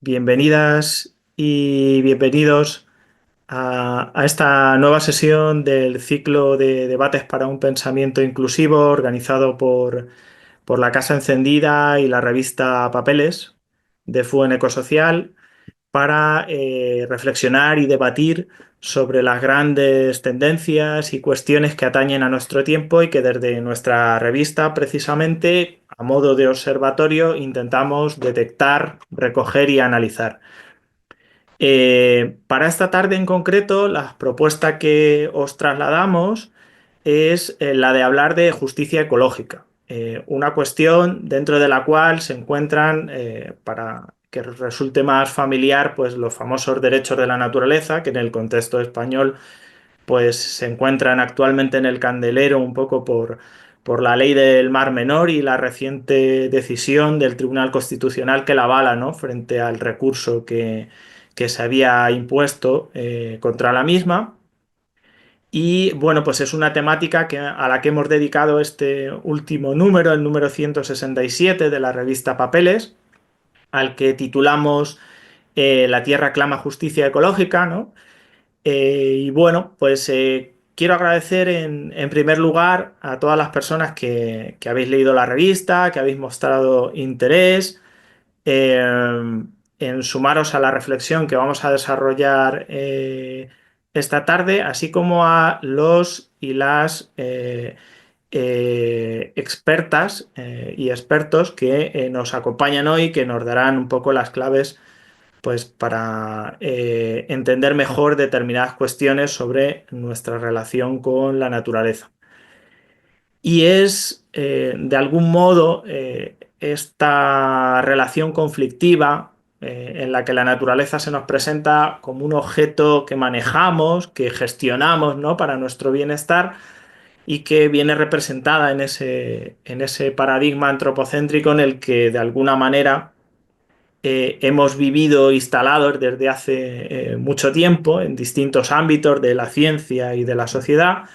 Bienvenidas y bienvenidos a esta nueva sesión del ciclo de debates para un pensamiento inclusivo organizado por la Casa Encendida y la revista Papeles de FUEN Ecosocial para reflexionar y debatir sobre las grandes tendencias y cuestiones que atañen a nuestro tiempo y que desde nuestra revista, precisamente, a modo de observatorio, intentamos detectar, recoger y analizar. Para esta tarde en concreto, la propuesta que os trasladamos es la de hablar de justicia ecológica, una cuestión dentro de la cual se encuentran, para que resulte más familiar, pues los famosos derechos de la naturaleza, que en el contexto español pues se encuentran actualmente en el candelero un poco por la ley del Mar Menor y la reciente decisión del Tribunal Constitucional que la avala, ¿no? Frente al recurso que se había impuesto contra la misma. Y bueno, pues es una temática a la que hemos dedicado este último número, el número 167 de la revista Papeles, al que titulamos La Tierra clama justicia ecológica, ¿no? Y bueno, pues quiero agradecer en primer lugar a todas las personas que habéis leído la revista, que habéis mostrado interés en sumaros a la reflexión que vamos a desarrollar esta tarde, así como a los y las expertas y expertos que nos acompañan hoy, que nos darán un poco las claves pues para entender mejor determinadas cuestiones sobre nuestra relación con la naturaleza. Y es, de algún modo, esta relación conflictiva en la que la naturaleza se nos presenta como un objeto que manejamos, que gestionamos, ¿no? Para nuestro bienestar y que viene representada en ese paradigma antropocéntrico en el que, de alguna manera, hemos vivido instalados desde hace mucho tiempo en distintos ámbitos de la ciencia y de la sociedad,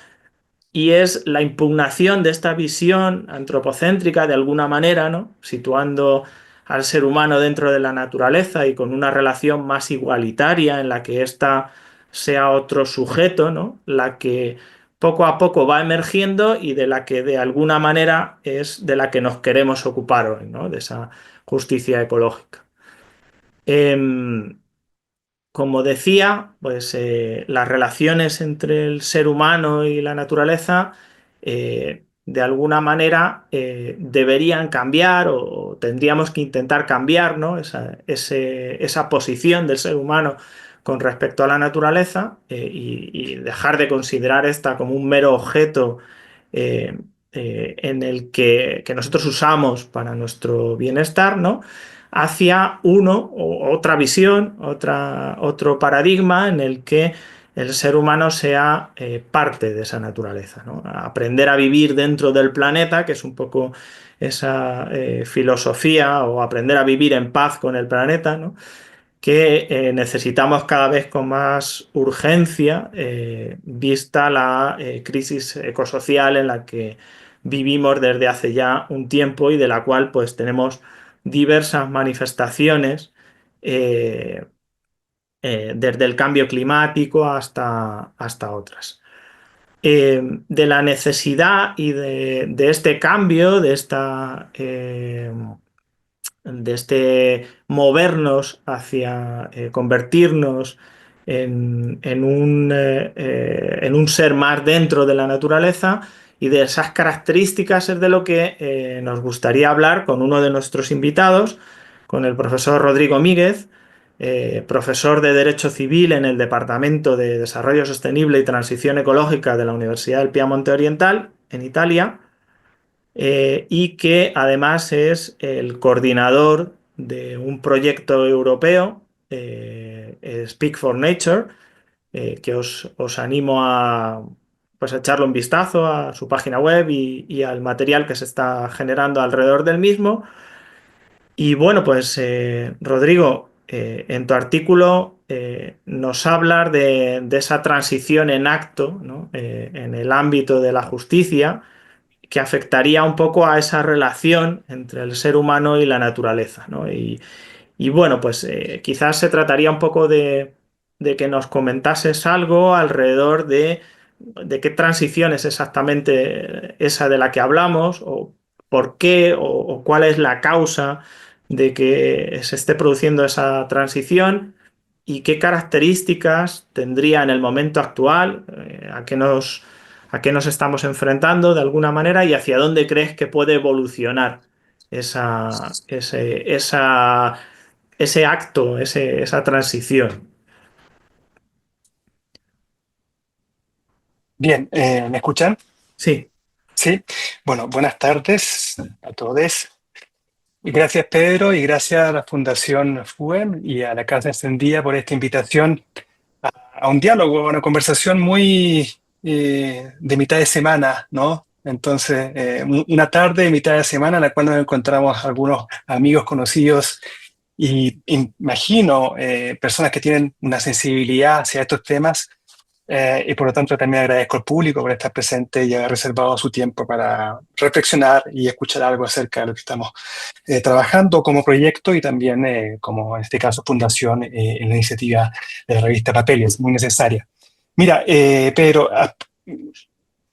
y es la impugnación de esta visión antropocéntrica de alguna manera, ¿no? Situando al ser humano dentro de la naturaleza y con una relación más igualitaria en la que ésta sea otro sujeto, ¿no? La que poco a poco va emergiendo y de la que de alguna manera es de la que nos queremos ocupar hoy, ¿no? De esa justicia ecológica. Em, Como decía, pues las relaciones entre el ser humano y la naturaleza de alguna manera deberían cambiar o tendríamos que intentar cambiar, ¿no? Esa posición del ser humano con respecto a la naturaleza y dejar de considerar esta como un mero objeto eh, en el que nosotros usamos para nuestro bienestar, ¿no? Hacia otra visión, otro paradigma en el que el ser humano sea parte de esa naturaleza, ¿no? Aprender a vivir dentro del planeta, que es un poco esa filosofía, o aprender a vivir en paz con el planeta, ¿no? Que necesitamos cada vez con más urgencia, vista la crisis ecosocial en la que vivimos desde hace ya un tiempo y de la cual pues tenemos diversas manifestaciones, eh, desde el cambio climático hasta otras. De la necesidad y de este cambio, de este movernos hacia convertirnos en un ser más dentro de la naturaleza, y de esas características es de lo que nos gustaría hablar con uno de nuestros invitados, con el profesor Rodrigo Míguez, profesor de Derecho Civil en el Departamento de Desarrollo Sostenible y Transición Ecológica de la Universidad del Piamonte Oriental, en Italia, y que además es el coordinador de un proyecto europeo, Speak for Nature, que os animo pues, a echarle un vistazo a su página web y al material que se está generando alrededor del mismo. Y bueno, pues Rodrigo, en tu artículo nos hablas de esa transición en acto, ¿no? En el ámbito de la justicia, que afectaría un poco a esa relación entre el ser humano y la naturaleza, ¿no? Y bueno, pues quizás se trataría un poco de que nos comentases algo alrededor de qué transición es exactamente esa de la que hablamos, o por qué, o cuál es la causa de que se esté produciendo esa transición y qué características tendría en el momento actual, a qué nos estamos enfrentando de alguna manera y hacia dónde crees que puede evolucionar ese acto, esa transición. Bien, ¿me escuchan? Sí, Sí. Bueno, buenas tardes a todos. Y gracias, Pedro, y gracias a la Fundación FUEM y a la Casa Encendida por esta invitación a un diálogo, a una conversación muy de mitad de semana, ¿no? Entonces, una tarde de mitad de semana en la cual nos encontramos algunos amigos conocidos y imagino personas que tienen una sensibilidad hacia estos temas. Y por lo tanto también agradezco al público por estar presente y haber reservado su tiempo para reflexionar y escuchar algo acerca de lo que estamos trabajando como proyecto y también como en este caso fundación en la iniciativa de la revista Papeles, muy necesaria. Mira, Pedro,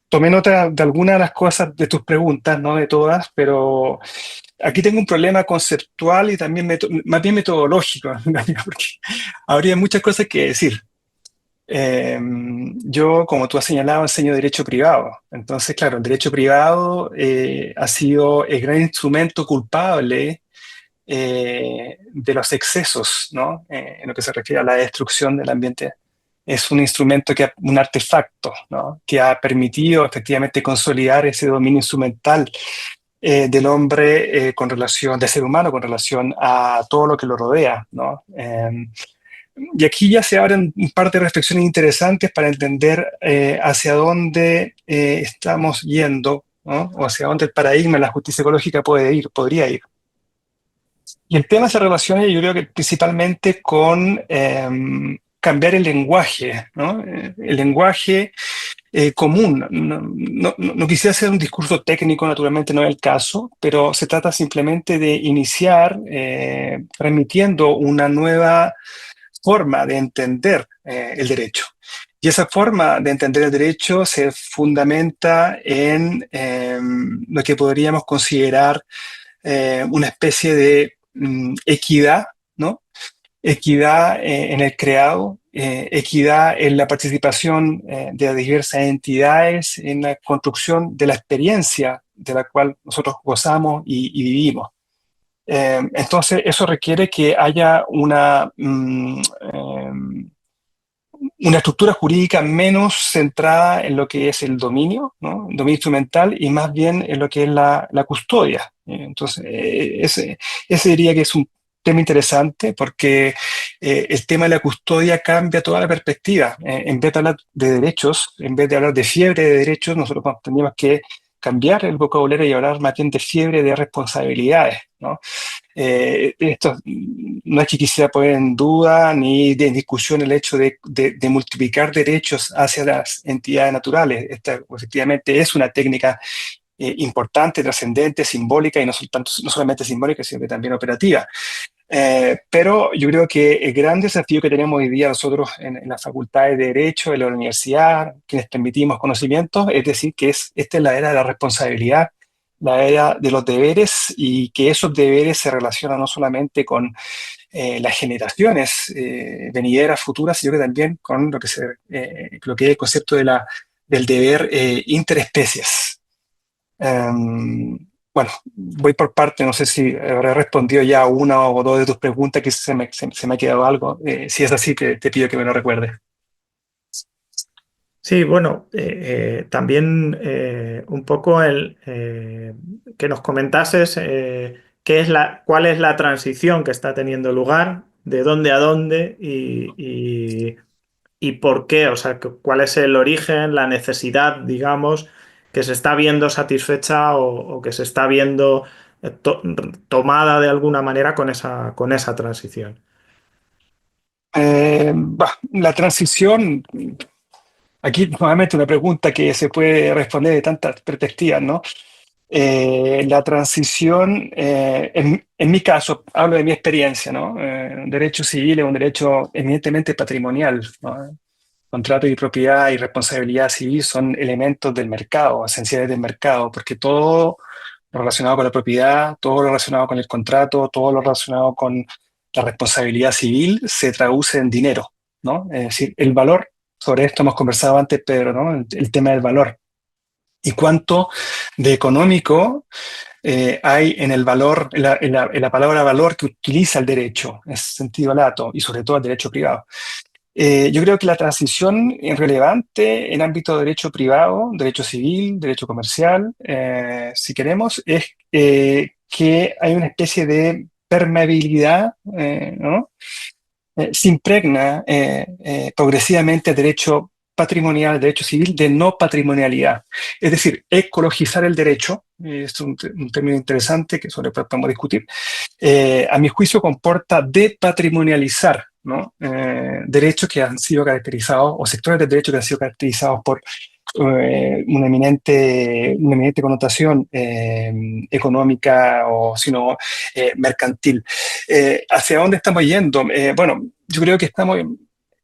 tomé nota de algunas de las cosas de tus preguntas, no de todas, pero aquí tengo un problema conceptual y también más bien metodológico, porque habría muchas cosas que decir. Yo, como tú has señalado, enseño derecho privado. Entonces, claro, el derecho privado ha sido el gran instrumento culpable de los excesos, ¿no? En lo que se refiere a la destrucción del ambiente. Es un instrumento un artefacto, ¿no? Que ha permitido efectivamente consolidar ese dominio instrumental del hombre con relación, del ser humano con relación a todo lo que lo rodea, ¿no? Y aquí ya se abren un par de reflexiones interesantes para entender hacia dónde estamos yendo, ¿no? O hacia dónde el paradigma de la justicia ecológica puede ir, podría ir. Y el tema se relaciona, yo creo que principalmente con cambiar el lenguaje, ¿no? El lenguaje común. No quisiera hacer un discurso técnico, naturalmente no es el caso, pero se trata simplemente de iniciar transmitiendo una nueva forma de entender el derecho. Y esa forma de entender el derecho se fundamenta en lo que podríamos considerar una especie de equidad, ¿no? Equidad en el creado, equidad en la participación de las diversas entidades en la construcción de la experiencia de la cual nosotros gozamos y vivimos. Entonces, eso requiere que haya una estructura jurídica menos centrada en lo que es el dominio, ¿no? El dominio instrumental y más bien en lo que es la custodia. Entonces, ese diría que es un tema interesante porque el tema de la custodia cambia toda la perspectiva. En vez de hablar de derechos, en vez de hablar de fiebre de derechos, nosotros tenemos que cambiar el vocabulario y hablar más bien de fiebre de responsabilidades, ¿no? Esto no es que quisiera poner en duda ni en discusión el hecho de multiplicar derechos hacia las entidades naturales. Esta efectivamente es una técnica importante, trascendente, simbólica y no solamente simbólica, sino que también operativa. Pero yo creo que el gran desafío que tenemos hoy día nosotros en la Facultad de Derecho, en la universidad, quienes permitimos conocimientos, es decir, que esta es la era de la responsabilidad, la era de los deberes y que esos deberes se relacionan no solamente con las generaciones venideras, futuras, sino que también con lo que es el concepto del deber interespecies. Um, bueno, voy por parte, no sé si habré respondido ya a una o dos de tus preguntas, que se me ha quedado algo. Si es así, te pido que me lo recuerdes. sí, bueno, también un poco que nos comentases cuál es la transición que está teniendo lugar, de dónde a dónde y por qué, o sea, cuál es el origen, la necesidad, digamos, que se está viendo satisfecha o que se está viendo tomada de alguna manera con esa transición. La transición, aquí nuevamente una pregunta que se puede responder de tantas perspectivas, ¿no? La transición, en mi caso, hablo de mi experiencia, ¿no? Un derecho civil es un derecho eminentemente patrimonial, ¿no? Contrato y propiedad y responsabilidad civil son elementos del mercado, esenciales del mercado, porque todo lo relacionado con la propiedad, todo lo relacionado con el contrato, todo lo relacionado con la responsabilidad civil se traduce en dinero, ¿no? Es decir, el valor, sobre esto hemos conversado antes, Pedro, ¿no? El tema del valor. ¿Y cuánto de económico hay en el valor, en la palabra valor que utiliza el derecho, en sentido lato, y sobre todo el derecho privado? Yo creo que la transición es relevante en ámbito de derecho privado, derecho civil, derecho comercial, si queremos, es que hay una especie de permeabilidad, ¿no? Se impregna progresivamente el derecho patrimonial, el derecho civil de no patrimonialidad. Es decir, ecologizar el derecho, es un término interesante que sobre el cual podemos discutir, a mi juicio comporta depatrimonializar, ¿no? Derechos que han sido caracterizados, o sectores de derecho que han sido caracterizados por una eminente connotación económica o sino mercantil. ¿Hacia dónde estamos yendo? Bueno, yo creo que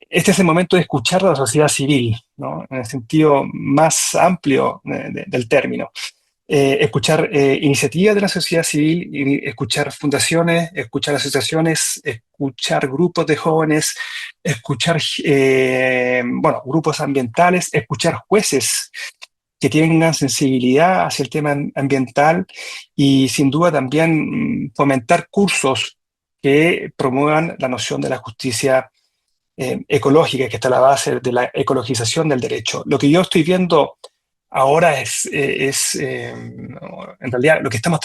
este es el momento de escuchar a la sociedad civil, ¿no? En el sentido más amplio del término. Escuchar iniciativas de la sociedad civil, y escuchar fundaciones, escuchar asociaciones, escuchar grupos de jóvenes, escuchar bueno, grupos ambientales, escuchar jueces que tengan sensibilidad hacia el tema ambiental y sin duda también fomentar cursos que promuevan la noción de la justicia ecológica, que está a la base de la ecologización del derecho. Lo que yo estoy viendo ahora en realidad, lo que estamos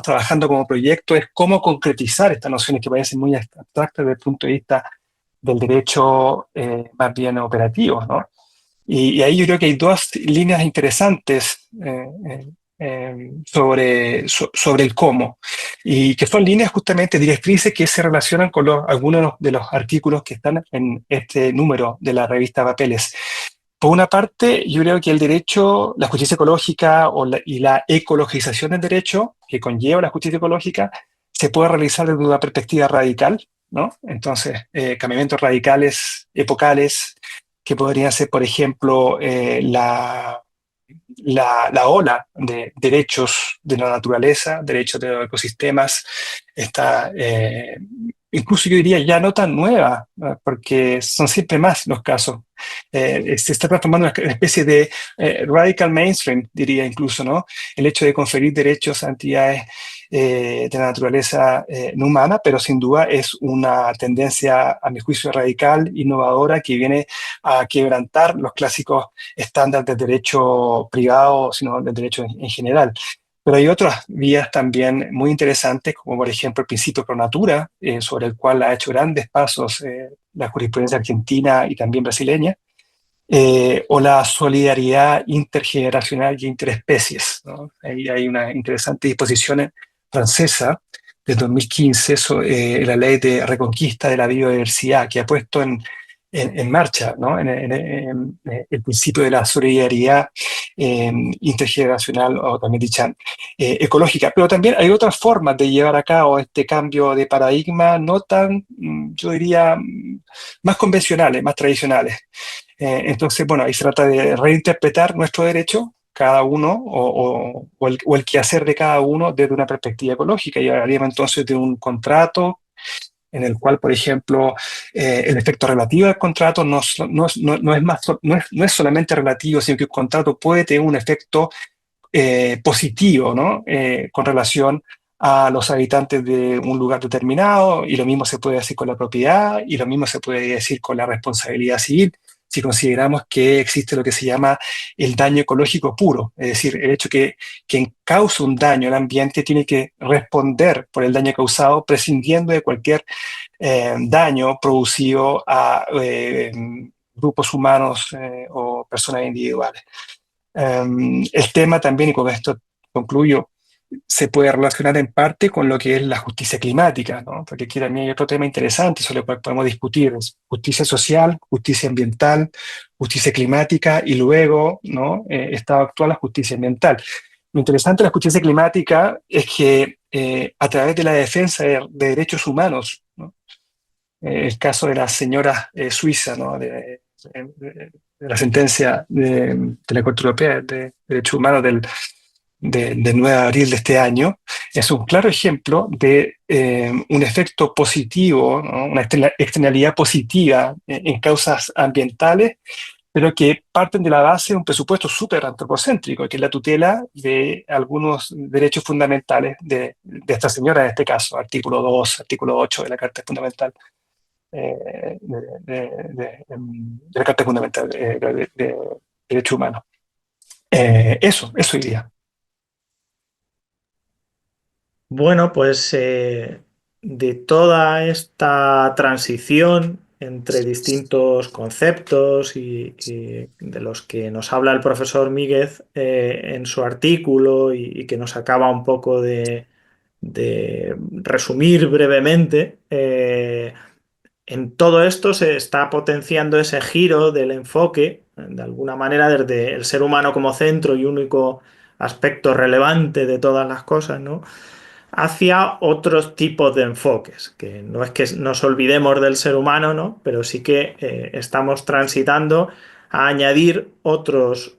trabajando como proyecto es cómo concretizar estas nociones que parecen muy abstractas desde el punto de vista del derecho más bien operativo, ¿no? Y ahí yo creo que hay dos líneas interesantes sobre el cómo, y que son líneas justamente directrices que se relacionan con algunos de los artículos que están en este número de la revista Papeles. Por una parte, yo creo que el derecho, la justicia ecológica y la ecologización del derecho que conlleva la justicia ecológica se puede realizar desde una perspectiva radical, ¿no? Entonces, cambiamientos radicales, epocales, que podrían ser, por ejemplo, la ola de derechos de la naturaleza, derechos de los ecosistemas, está incluso yo diría ya no tan nueva, ¿no? Porque son siempre más los casos. Se está transformando en una especie de radical mainstream, diría incluso, ¿no? El hecho de conferir derechos a entidades de la naturaleza no humana, pero sin duda es una tendencia, a mi juicio, radical, innovadora, que viene a quebrantar los clásicos estándares del derecho privado, sino del derecho en general. Pero hay otras vías también muy interesantes, como por ejemplo el principio pro natura, sobre el cual ha hecho grandes pasos la jurisprudencia argentina y también brasileña, o la solidaridad intergeneracional y interespecies, ¿no? Ahí hay una interesante disposición francesa de 2015, la ley de reconquista de la biodiversidad, que ha puesto en marcha, ¿no? El principio de la solidaridad intergeneracional, o también dicha ecológica. Pero también hay otras formas de llevar a cabo este cambio de paradigma, no tan, yo diría, más convencionales, más tradicionales. Entonces, bueno, ahí se trata de reinterpretar nuestro derecho, cada uno, o el quehacer de cada uno desde una perspectiva ecológica. Y hablaríamos entonces de un contrato en el cual, por ejemplo, el efecto relativo del contrato no es solamente relativo, sino que el contrato puede tener un efecto positivo, ¿no? Con relación a los habitantes de un lugar determinado, y lo mismo se puede decir con la propiedad, y lo mismo se puede decir con la responsabilidad civil, si consideramos que existe lo que se llama el daño ecológico puro, es decir, el hecho que quien causa un daño al ambiente tiene que responder por el daño causado, prescindiendo de cualquier daño producido a grupos humanos o personas individuales. El tema también, y con esto concluyo, se puede relacionar en parte con lo que es la justicia climática, ¿no? Porque aquí también hay otro tema interesante sobre el cual podemos discutir: es justicia social, justicia ambiental, justicia climática y luego, ¿no? Estado actual, la justicia ambiental. Lo interesante de la justicia climática es que a través de la defensa de derechos humanos, ¿no? El caso de la señora suiza, ¿no? De la sentencia de la Corte Europea de Derechos Humanos del 9 de abril de este año, es un claro ejemplo de un efecto positivo, ¿no? Una externalidad positiva en causas ambientales, pero que parten de la base de un presupuesto súper antropocéntrico, que es la tutela de algunos derechos fundamentales de esta señora, en este caso, artículo 2, artículo 8 de la Carta Fundamental, de la Carta Fundamental de Derechos Humanos. Eso iría. Bueno, pues de toda esta transición entre distintos conceptos y de los que nos habla el profesor Míguez en su artículo y que nos acaba un poco de resumir brevemente, en todo esto se está potenciando ese giro del enfoque, de alguna manera, desde el ser humano como centro y único aspecto relevante de todas las cosas, ¿no? Hacia otros tipos de enfoques, que no es que nos olvidemos del ser humano, ¿no? Pero sí que estamos transitando a añadir otros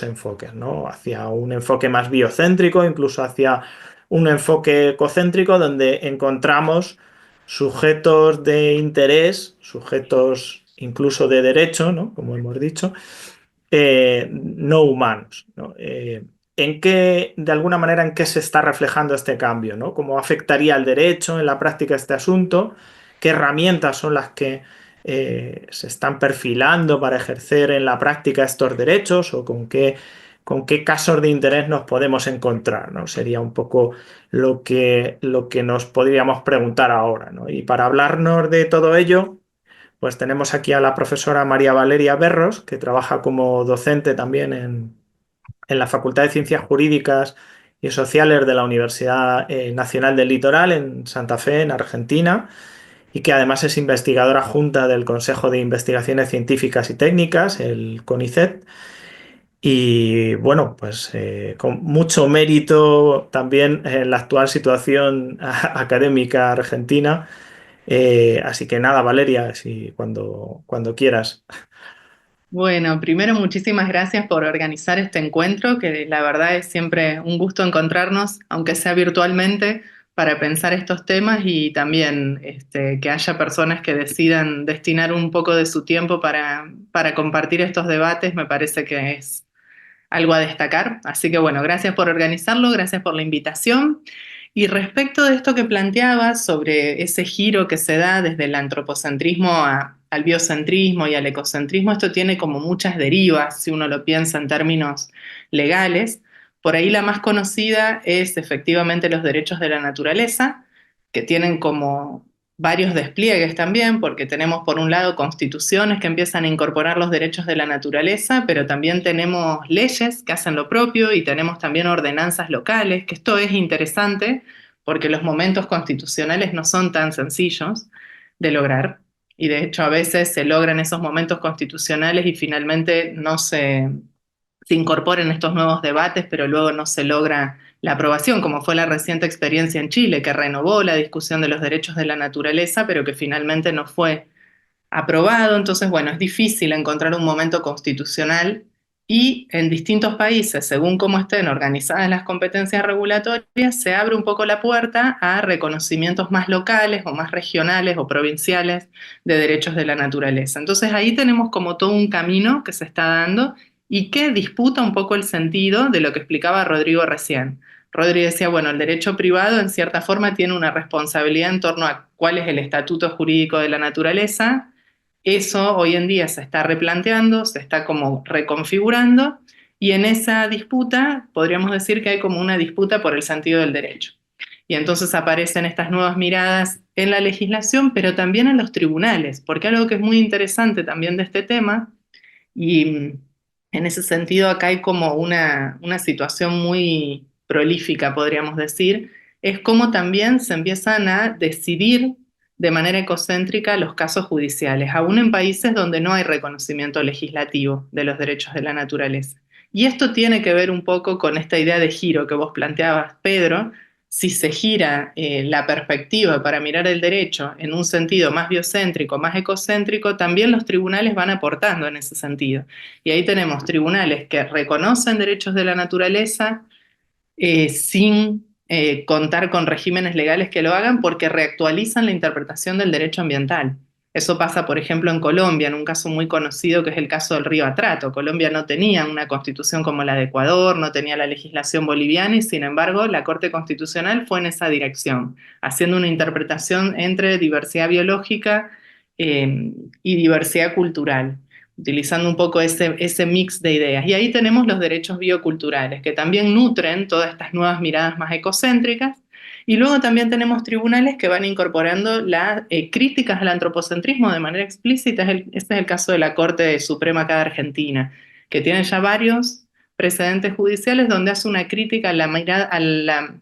enfoques, ¿no? Hacia un enfoque más biocéntrico, incluso hacia un enfoque ecocéntrico, donde encontramos sujetos de interés, sujetos incluso de derecho, ¿no? Como hemos dicho, no humanos, ¿no? ¿En qué, de alguna manera, en qué se está reflejando este cambio, ¿no? ¿Cómo afectaría al derecho en la práctica este asunto? ¿Qué herramientas son las que se están perfilando para ejercer en la práctica estos derechos? ¿O con qué casos de interés nos podemos encontrar, ¿no? Sería un poco lo que nos podríamos preguntar ahora, ¿no? Y para hablarnos de todo ello, pues tenemos aquí a la profesora María Valeria Berros, que trabaja como docente también en la Facultad de Ciencias Jurídicas y Sociales de la Universidad Nacional del Litoral en Santa Fe, en Argentina, y que además es investigadora junta del Consejo de Investigaciones Científicas y Técnicas, el CONICET. Y bueno, pues con mucho mérito también en la actual situación académica argentina. Así que nada, Valeria, si cuando quieras. Bueno, primero muchísimas gracias por organizar este encuentro, que la verdad es siempre un gusto encontrarnos, aunque sea virtualmente, para pensar estos temas y también que haya personas que decidan destinar un poco de su tiempo para compartir estos debates, me parece que es algo a destacar. Así que bueno, gracias por organizarlo, gracias por la invitación. Y respecto de esto que planteabas sobre ese giro que se da desde el antropocentrismo al biocentrismo y al ecocentrismo, esto tiene como muchas derivas, si uno lo piensa en términos legales. Por ahí la más conocida es efectivamente los derechos de la naturaleza, que tienen como varios despliegues también, porque tenemos por un lado constituciones que empiezan a incorporar los derechos de la naturaleza, pero también tenemos leyes que hacen lo propio y tenemos también ordenanzas locales, que esto es interesante porque los momentos constitucionales no son tan sencillos de lograr. Y de hecho a veces se logran esos momentos constitucionales y finalmente no se incorporen estos nuevos debates, pero luego no se logra la aprobación, como fue la reciente experiencia en Chile, que renovó la discusión de los derechos de la naturaleza, pero que finalmente no fue aprobado. Entonces, bueno, es difícil encontrar un momento constitucional y en distintos países, según cómo estén organizadas las competencias regulatorias, se abre un poco la puerta a reconocimientos más locales o más regionales o provinciales de derechos de la naturaleza. Entonces ahí tenemos como todo un camino que se está dando y que disputa un poco el sentido de lo que explicaba Rodrigo recién. Rodrigo decía, bueno, el derecho privado en cierta forma tiene una responsabilidad en torno a cuál es el estatuto jurídico de la naturaleza. Eso hoy en día se está replanteando, se está como reconfigurando y en esa disputa podríamos decir que hay como una disputa por el sentido del derecho. Y entonces aparecen estas nuevas miradas en la legislación, pero también en los tribunales, porque algo que es muy interesante también de este tema y en ese sentido, acá hay como una situación muy prolífica, podríamos decir, es cómo también se empiezan a decidir de manera ecocéntrica los casos judiciales, aún en países donde no hay reconocimiento legislativo de los derechos de la naturaleza. Y esto tiene que ver un poco con esta idea de giro que vos planteabas, Pedro. Si se gira la perspectiva para mirar el derecho en un sentido más biocéntrico, más ecocéntrico, también los tribunales van aportando en ese sentido. Y ahí tenemos tribunales que reconocen derechos de la naturaleza sin contar con regímenes legales que lo hagan porque reactualizan la interpretación del derecho ambiental. Eso pasa, por ejemplo, en Colombia, en un caso muy conocido que es el caso del río Atrato. Colombia no tenía una constitución como la de Ecuador, no tenía la legislación boliviana y, sin embargo, la Corte Constitucional fue en esa dirección, haciendo una interpretación entre diversidad biológica y diversidad cultural, utilizando un poco ese mix de ideas. Y ahí tenemos los derechos bioculturales, que también nutren todas estas nuevas miradas más ecocéntricas. Y luego también tenemos tribunales que van incorporando las críticas al antropocentrismo de manera explícita. Este es el caso de la Corte Suprema acá de Argentina, que tiene ya varios precedentes judiciales donde hace una crítica a a la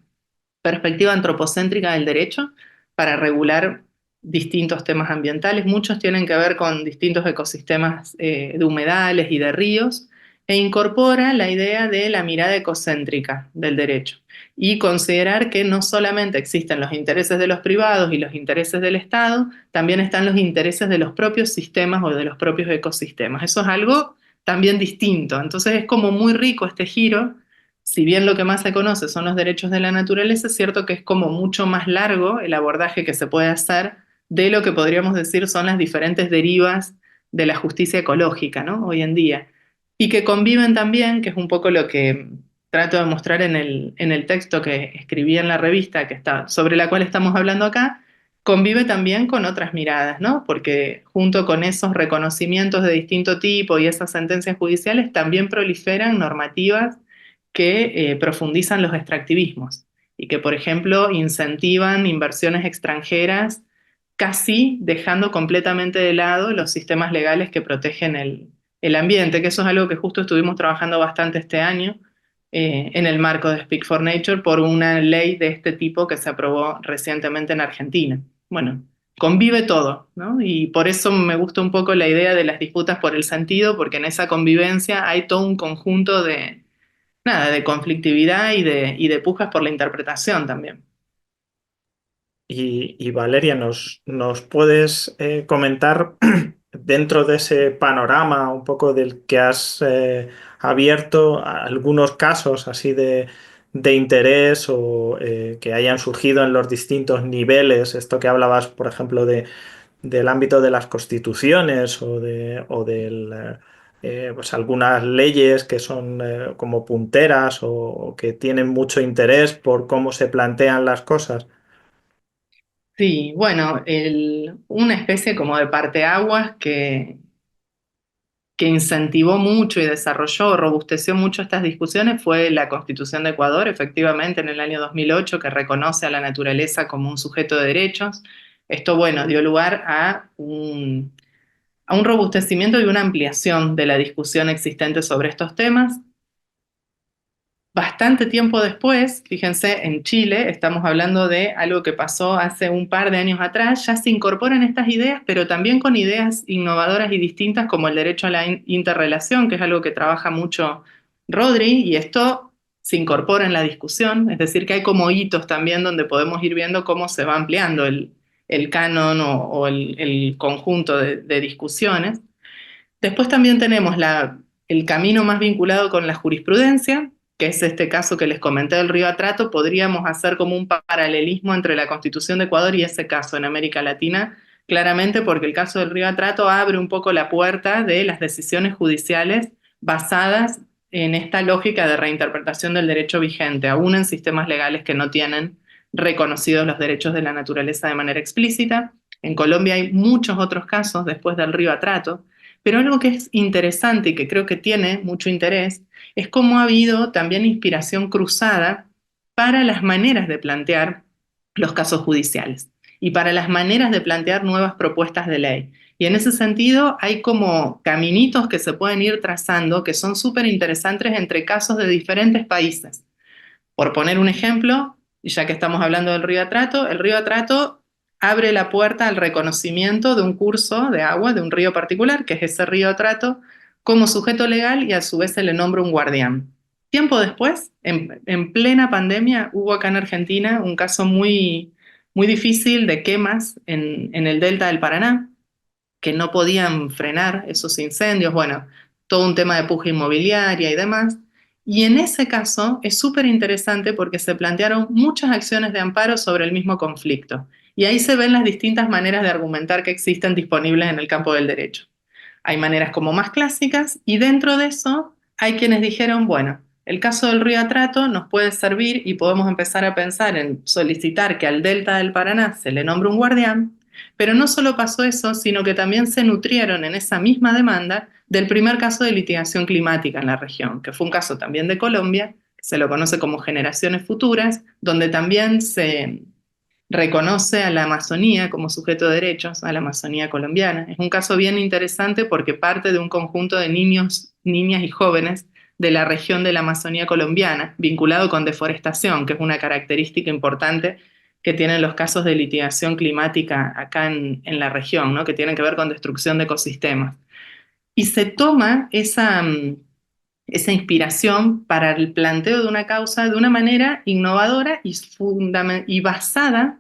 perspectiva antropocéntrica del derecho para regular distintos temas ambientales. Muchos tienen que ver con distintos ecosistemas de humedales y de ríos, e incorpora la idea de la mirada ecocéntrica del derecho y considerar que no solamente existen los intereses de los privados y los intereses del Estado, también están los intereses de los propios sistemas o de los propios ecosistemas. Eso es algo también distinto. Entonces es como muy rico este giro. Si bien lo que más se conoce son los derechos de la naturaleza, es cierto que es como mucho más largo el abordaje que se puede hacer de lo que podríamos decir son las diferentes derivas de la justicia ecológica, ¿no? Hoy en día. Y que conviven también, que es un poco lo que trato de mostrar en el texto que escribí en la revista que está, sobre la cual estamos hablando acá, convive también con otras miradas, ¿no? Porque junto con esos reconocimientos de distinto tipo y esas sentencias judiciales también proliferan normativas que profundizan los extractivismos y que, por ejemplo, incentivan inversiones extranjeras, casi dejando completamente de lado los sistemas legales que protegen el ambiente, que eso es algo que justo estuvimos trabajando bastante este año en el marco de Speak for Nature por una ley de este tipo que se aprobó recientemente en Argentina. Bueno, convive todo, ¿no? Y por eso me gusta un poco la idea de las disputas por el sentido, porque en esa convivencia hay todo un conjunto de, nada, de conflictividad y de pujas por la interpretación también. Y Valeria, ¿nos puedes comentar dentro de ese panorama un poco del que has abierto algunos casos así de interés o que hayan surgido en los distintos niveles? Esto que hablabas, por ejemplo, del ámbito de las constituciones o del, pues algunas leyes que son como punteras o que tienen mucho interés por cómo se plantean las cosas. Sí, bueno, una especie como de parteaguas que incentivó mucho y desarrolló, robusteció mucho estas discusiones fue la Constitución de Ecuador, efectivamente, en el año 2008, que reconoce a la naturaleza como un sujeto de derechos. Esto, bueno, dio lugar a un robustecimiento y una ampliación de la discusión existente sobre estos temas. Bastante tiempo después, fíjense, en Chile, estamos hablando de algo que pasó hace un par de años atrás, ya se incorporan estas ideas, pero también con ideas innovadoras y distintas como el derecho a la interrelación, que es algo que trabaja mucho Rodri, y esto se incorpora en la discusión, es decir, que hay como hitos también donde podemos ir viendo cómo se va ampliando el canon o el conjunto de discusiones. Después también tenemos el camino más vinculado con la jurisprudencia, que es este caso que les comenté del Río Atrato. Podríamos hacer como un paralelismo entre la Constitución de Ecuador y ese caso en América Latina, claramente porque el caso del Río Atrato abre un poco la puerta de las decisiones judiciales basadas en esta lógica de reinterpretación del derecho vigente, aún en sistemas legales que no tienen reconocidos los derechos de la naturaleza de manera explícita. En Colombia hay muchos otros casos después del Río Atrato, pero algo que es interesante y que creo que tiene mucho interés es cómo ha habido también inspiración cruzada para las maneras de plantear los casos judiciales y para las maneras de plantear nuevas propuestas de ley. Y en ese sentido hay como caminitos que se pueden ir trazando que son súper interesantes entre casos de diferentes países. Por poner un ejemplo, y ya que estamos hablando del Río Atrato, el Río Atrato abre la puerta al reconocimiento de un curso de agua de un río particular, que es ese río Atrato, como sujeto legal y a su vez se le nombra un guardián. Tiempo después, en plena pandemia, hubo acá en Argentina un caso muy, muy difícil de quemas en el delta del Paraná, que no podían frenar esos incendios, bueno, todo un tema de puja inmobiliaria y demás. Y en ese caso es súper interesante porque se plantearon muchas acciones de amparo sobre el mismo conflicto. Y ahí se ven las distintas maneras de argumentar que existen disponibles en el campo del derecho. Hay maneras como más clásicas y dentro de eso hay quienes dijeron, bueno, el caso del río Atrato nos puede servir y podemos empezar a pensar en solicitar que al delta del Paraná se le nombre un guardián, pero no solo pasó eso, sino que también se nutrieron en esa misma demanda del primer caso de litigación climática en la región, que fue un caso también de Colombia, que se lo conoce como Generaciones Futuras, donde también se reconoce a la Amazonía como sujeto de derechos, a la Amazonía colombiana. Es un caso bien interesante porque parte de un conjunto de niños, niñas y jóvenes de la región de la Amazonía colombiana, vinculado con deforestación, que es una característica importante que tienen los casos de litigación climática acá en la región, ¿no? Que tienen que ver con destrucción de ecosistemas. Y se toma esa inspiración para el planteo de una causa de una manera innovadora y basada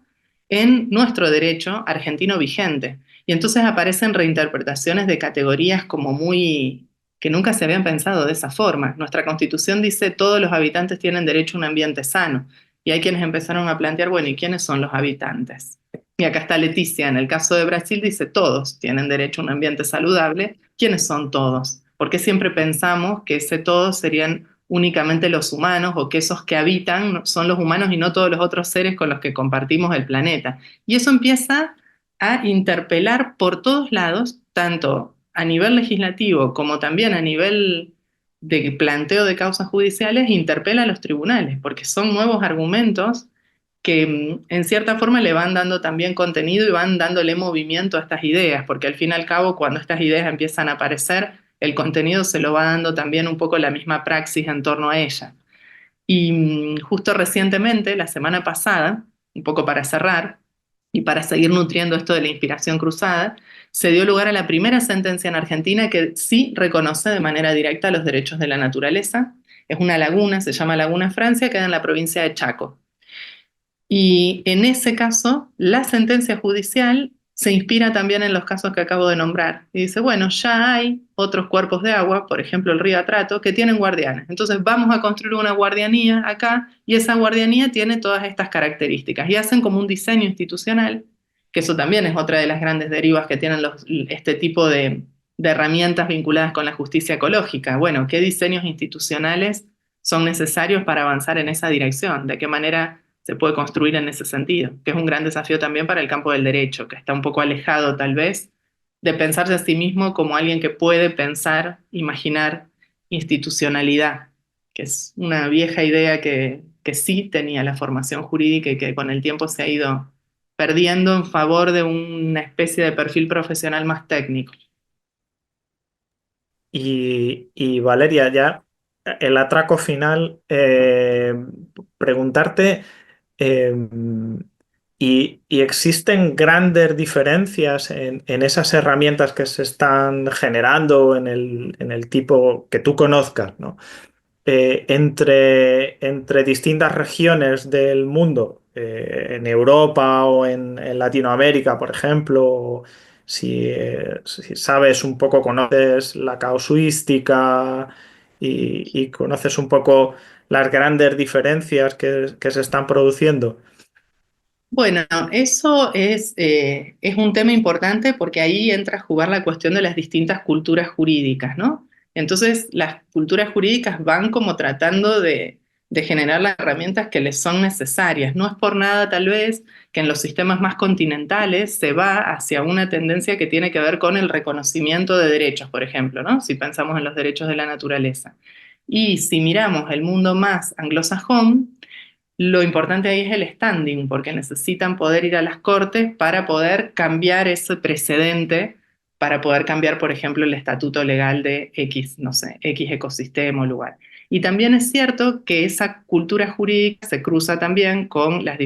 en nuestro derecho argentino vigente. Y entonces aparecen reinterpretaciones de categorías como muy que nunca se habían pensado de esa forma. Nuestra Constitución dice todos los habitantes tienen derecho a un ambiente sano. Y hay quienes empezaron a plantear, bueno, ¿y quiénes son los habitantes? Y acá está Leticia, en el caso de Brasil dice todos tienen derecho a un ambiente saludable. ¿Quiénes son todos? Porque siempre pensamos que ese todos serían únicamente los humanos o que esos que habitan son los humanos y no todos los otros seres con los que compartimos el planeta. Y eso empieza a interpelar por todos lados, tanto a nivel legislativo como también a nivel de planteo de causas judiciales, interpela a los tribunales, porque son nuevos argumentos que en cierta forma le van dando también contenido y van dándole movimiento a estas ideas, porque al fin y al cabo cuando estas ideas empiezan a aparecer, el contenido se lo va dando también un poco la misma praxis en torno a ella. Y justo recientemente, la semana pasada, un poco para cerrar y para seguir nutriendo esto de la inspiración cruzada, se dio lugar a la primera sentencia en Argentina que sí reconoce de manera directa los derechos de la naturaleza. Es una laguna, se llama Laguna Francia, queda en la provincia de Chaco. Y en ese caso, la sentencia judicial se inspira también en los casos que acabo de nombrar. Y dice, bueno, ya hay otros cuerpos de agua, por ejemplo el río Atrato, que tienen guardianes. Entonces vamos a construir una guardianía acá y esa guardianía tiene todas estas características. Y hacen como un diseño institucional, que eso también es otra de las grandes derivas que tienen este tipo de herramientas vinculadas con la justicia ecológica. Bueno, ¿qué diseños institucionales son necesarios para avanzar en esa dirección? ¿De qué manera se puede construir en ese sentido? Que es un gran desafío también para el campo del derecho, que está un poco alejado tal vez de pensarse a sí mismo como alguien que puede pensar, imaginar institucionalidad, que es una vieja idea que sí tenía la formación jurídica y que con el tiempo se ha ido perdiendo en favor de una especie de perfil profesional más técnico. Y Valeria, ya el atraco final, preguntarte, eh, y existen grandes diferencias en esas herramientas que se están generando en el tipo que tú conozcas, ¿no? Entre distintas regiones del mundo, en Europa o en Latinoamérica, por ejemplo, si sabes un poco, conoces la casuística y conoces un poco las grandes diferencias que se están produciendo. Bueno, eso es un tema importante porque ahí entra a jugar la cuestión de las distintas culturas jurídicas, ¿no? Entonces, las culturas jurídicas van como tratando de generar las herramientas que les son necesarias. No es por nada, tal vez, que en los sistemas más continentales se va hacia una tendencia que tiene que ver con el reconocimiento de derechos, por ejemplo, ¿no? Si pensamos en los derechos de la naturaleza. Y si miramos el mundo más anglosajón, lo importante ahí es el standing, porque necesitan poder ir a las cortes para poder cambiar ese precedente, para poder cambiar, por ejemplo, el estatuto legal de X, no sé, X ecosistema o lugar. Y también es cierto que esa cultura jurídica se cruza también con los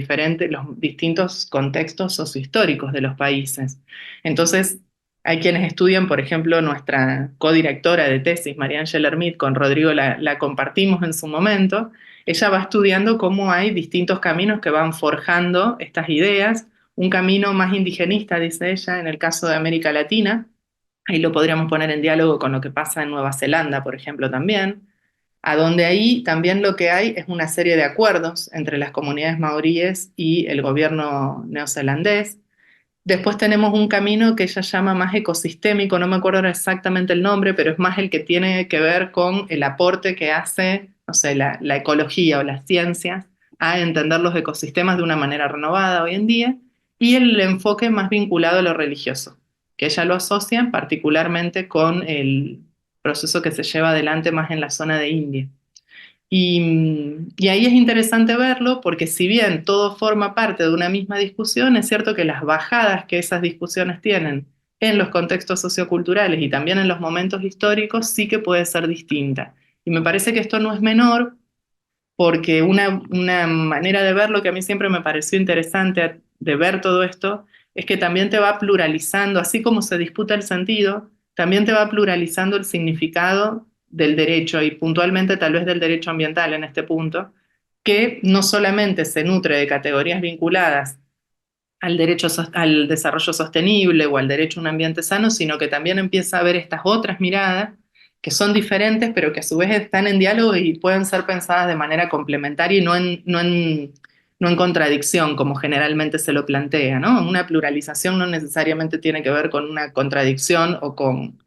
distintos contextos sociohistóricos de los países. Entonces, Hay quienes estudian, por ejemplo, nuestra codirectora de tesis, María Ángela Hermit, con Rodrigo la compartimos en su momento. Ella va estudiando cómo hay distintos caminos que van forjando estas ideas. Un camino más indigenista, dice ella, en el caso de América Latina. Ahí lo podríamos poner en diálogo con lo que pasa en Nueva Zelanda, por ejemplo, también. A donde ahí también lo que hay es una serie de acuerdos entre las comunidades maoríes y el gobierno neozelandés. Después tenemos un camino que ella llama más ecosistémico, no me acuerdo ahora exactamente el nombre, pero es más el que tiene que ver con el aporte que hace, no sé, la ecología o las ciencias a entender los ecosistemas de una manera renovada hoy en día, y el enfoque más vinculado a lo religioso, que ella lo asocia particularmente con el proceso que se lleva adelante más en la zona de India. Y ahí es interesante verlo porque si bien todo forma parte de una misma discusión, es cierto que las bajadas que esas discusiones tienen en los contextos socioculturales y también en los momentos históricos sí que puede ser distinta. Y me parece que esto no es menor porque una manera de verlo que a mí siempre me pareció interesante de ver todo esto es que también te va pluralizando, así como se disputa el sentido, también te va pluralizando el significado del derecho y puntualmente tal vez del derecho ambiental en este punto, que no solamente se nutre de categorías vinculadas al derecho al desarrollo sostenible o al derecho a un ambiente sano, sino que también empieza a ver estas otras miradas que son diferentes, pero que a su vez están en diálogo y pueden ser pensadas de manera complementaria y no en contradicción, como generalmente se lo plantea, ¿no? Una pluralización no necesariamente tiene que ver con una contradicción o con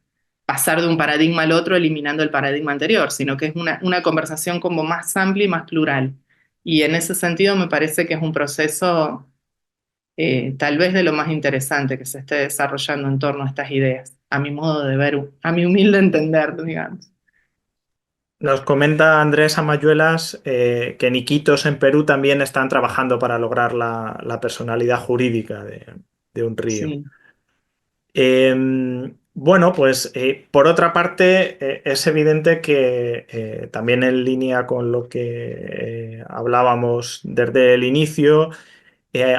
pasar de un paradigma al otro eliminando el paradigma anterior, sino que es una conversación como más amplia y más plural. Y en ese sentido me parece que es un proceso tal vez de lo más interesante que se esté desarrollando en torno a estas ideas, a mi modo de ver, a mi humilde entender, digamos. Nos comenta Andrés Amayuelas que en Iquitos, en Perú, también están trabajando para lograr la personalidad jurídica de un río. Sí, Bueno, pues por otra parte, es evidente que también en línea con lo que hablábamos desde el inicio,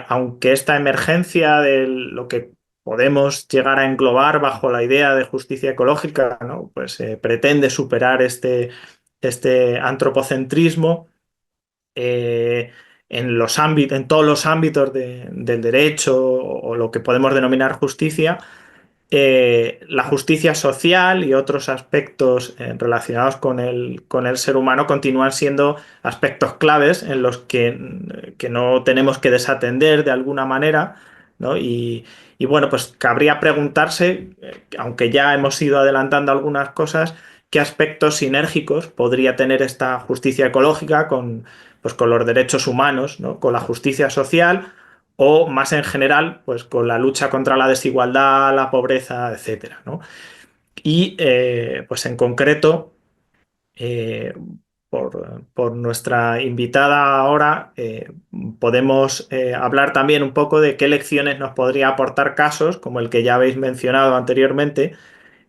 aunque esta emergencia de lo que podemos llegar a englobar bajo la idea de justicia ecológica, ¿no? Pues pretende superar este antropocentrismo en todos los ámbitos del derecho o lo que podemos denominar justicia. La justicia social y otros aspectos relacionados con el ser humano continúan siendo aspectos claves en los que no tenemos que desatender de alguna manera, ¿no? Y bueno, pues cabría preguntarse, aunque ya hemos ido adelantando algunas cosas, qué aspectos sinérgicos podría tener esta justicia ecológica pues, con los derechos humanos, ¿no? Con la justicia social o más en general, pues con la lucha contra la desigualdad, la pobreza, etcétera, ¿no? Y pues en concreto, eh, por nuestra invitada ahora, podemos hablar también un poco de qué lecciones nos podría aportar casos, como el que ya habéis mencionado anteriormente,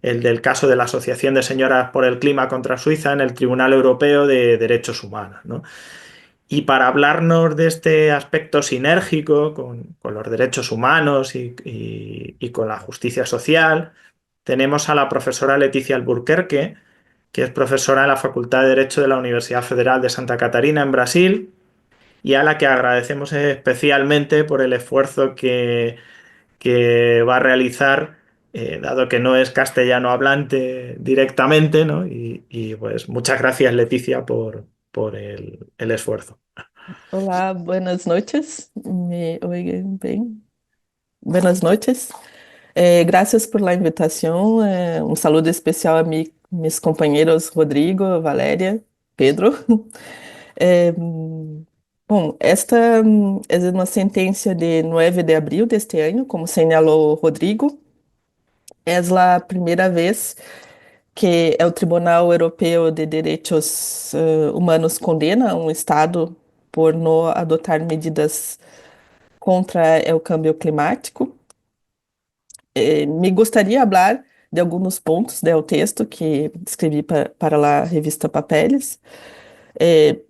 el del caso de la Asociación de Señoras por el Clima contra Suiza en el Tribunal Europeo de Derechos Humanos, ¿no? Y para hablarnos de este aspecto sinérgico con los derechos humanos y con la justicia social, tenemos a la profesora Leticia Alburquerque, que es profesora en la Facultad de Derecho de la Universidad Federal de Santa Catarina en Brasil y a la que agradecemos especialmente por el esfuerzo que va a realizar, dado que no es castellano hablante directamente, ¿no? Pues muchas gracias, Leticia, por el esfuerzo. Olá, buenas noches. Me oyen bem? Buenas noches. Gracias por la invitación. Un saludo especial a mis compañeros Rodrigo, Valéria, Pedro. Bom, esta é uma sentença de 9 de abril deste ano, como señalou Rodrigo. É a primeira vez que o Tribunal Europeu de Direitos Humanos condena um Estado por não adotar medidas contra o câmbio climático. Me gostaria de falar de alguns pontos do texto que escrevi para a revista Papeles.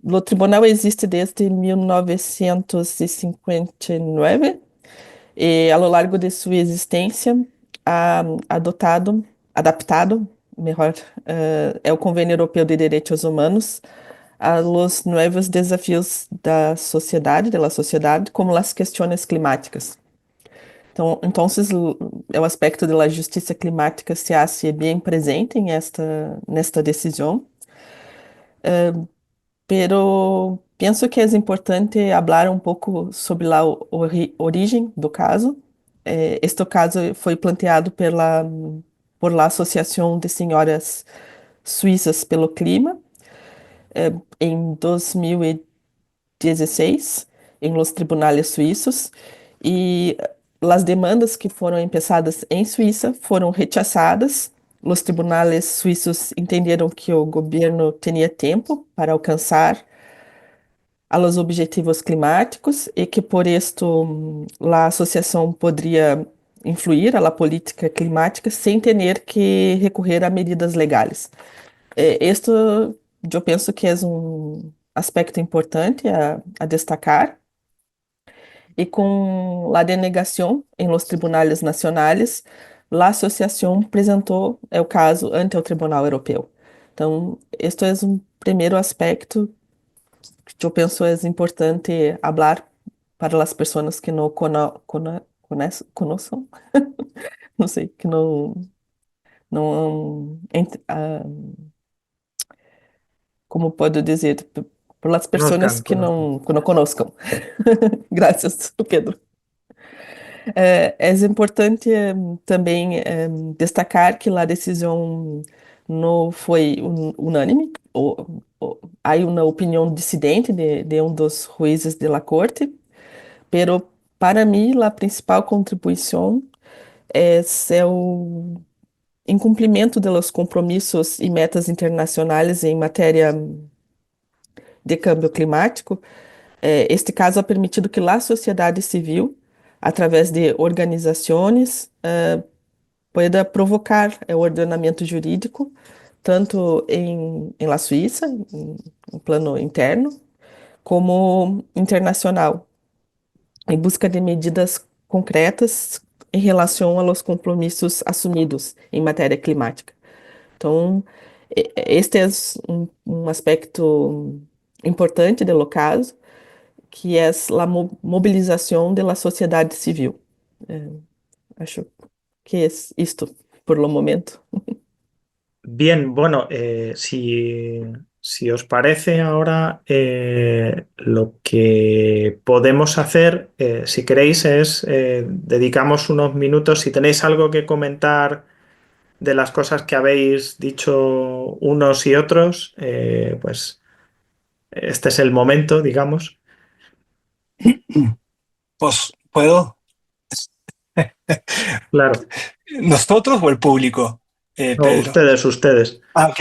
O tribunal existe desde 1959 e, a lo largo de sua existência, adaptado, melhor, é o Convênio Europeu de Direitos Humanos a los nuevos desafíos da sociedade, como as questões climáticas. Então, o aspecto da justiça climática se hace bem presente nesta decisão, pero penso que é importante falar um pouco sobre a origem do caso. Este caso foi planteado por la Associação de Senhoras Suíças pelo Clima, em 2016, em los tribunales suíços, e as demandas que foram empezadas em Suíça foram rechazadas. Os tribunales suíços entenderam que o governo tinha tempo para alcançar a los objetivos climáticos e que por isto a associação poderia influir a la política climática sem ter que recorrer a medidas legais. Isto eu penso que é um aspecto importante a destacar. E com a denegação em los tribunales nacionais, a associação apresentou o caso ante o Tribunal Europeu. Então, este é um primeiro aspecto que eu penso é importante falar para as pessoas que não conhecem, não sei, que não, como posso dizer, por as pessoas que não conhecem. Graças, Pedro. É importante também destacar que a decisão não foi unânime. Há uma opinião dissidente de um dos juízes da corte, pero para mim a principal contribuição é o incumprimento dos compromissos e metas internacionais em matéria de câmbio climático. Este caso ha permitido que a sociedade civil, através de organizações, pueda provocar o ordenamento jurídico, tanto em la Suíça, em plano interno, como internacional, em busca de medidas concretas em relação aos compromissos assumidos em matéria climática. Então, este é um aspecto importante do caso, que é a mobilização da sociedade civil. Acho que é isto por lo momento. Bien, bueno, si os parece ahora, lo que podemos hacer, si queréis, es dedicamos unos minutos, si tenéis algo que comentar de las cosas que habéis dicho unos y otros, pues este es el momento, digamos. Pues, ¿puedo? Claro. ¿Nosotros o el público, No, Pedro? ustedes. Ok.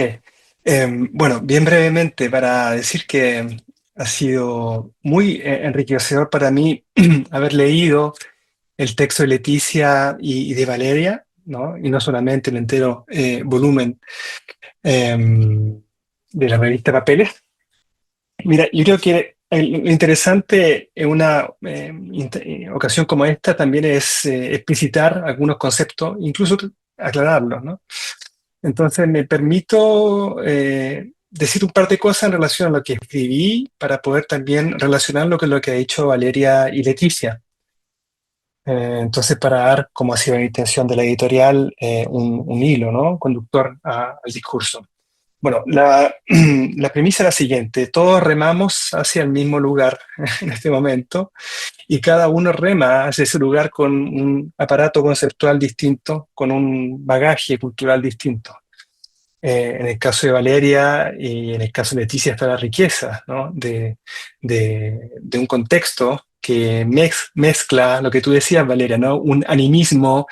Bueno, bien brevemente, para decir que ha sido muy enriquecedor para mí haber leído el texto de Leticia y de Valeria, ¿no? Y no solamente el entero volumen de la revista Papeles. Mira, yo creo que lo interesante en una ocasión como esta también es explicitar algunos conceptos, incluso aclararlos, ¿no? Entonces me permito decir un par de cosas en relación a lo que escribí para poder también relacionarlo con lo que ha dicho Valeria y Leticia. Entonces, para dar, como ha sido la intención de la editorial, un hilo, ¿no? Conductor al discurso. Bueno, la premisa es la siguiente: todos remamos hacia el mismo lugar en este momento y cada uno rema hacia ese lugar con un aparato conceptual distinto, con un bagaje cultural distinto. En el caso de Valeria y en el caso de Leticia está la riqueza, ¿no? de un contexto que mezcla lo que tú decías, Valeria, ¿no? Un animismo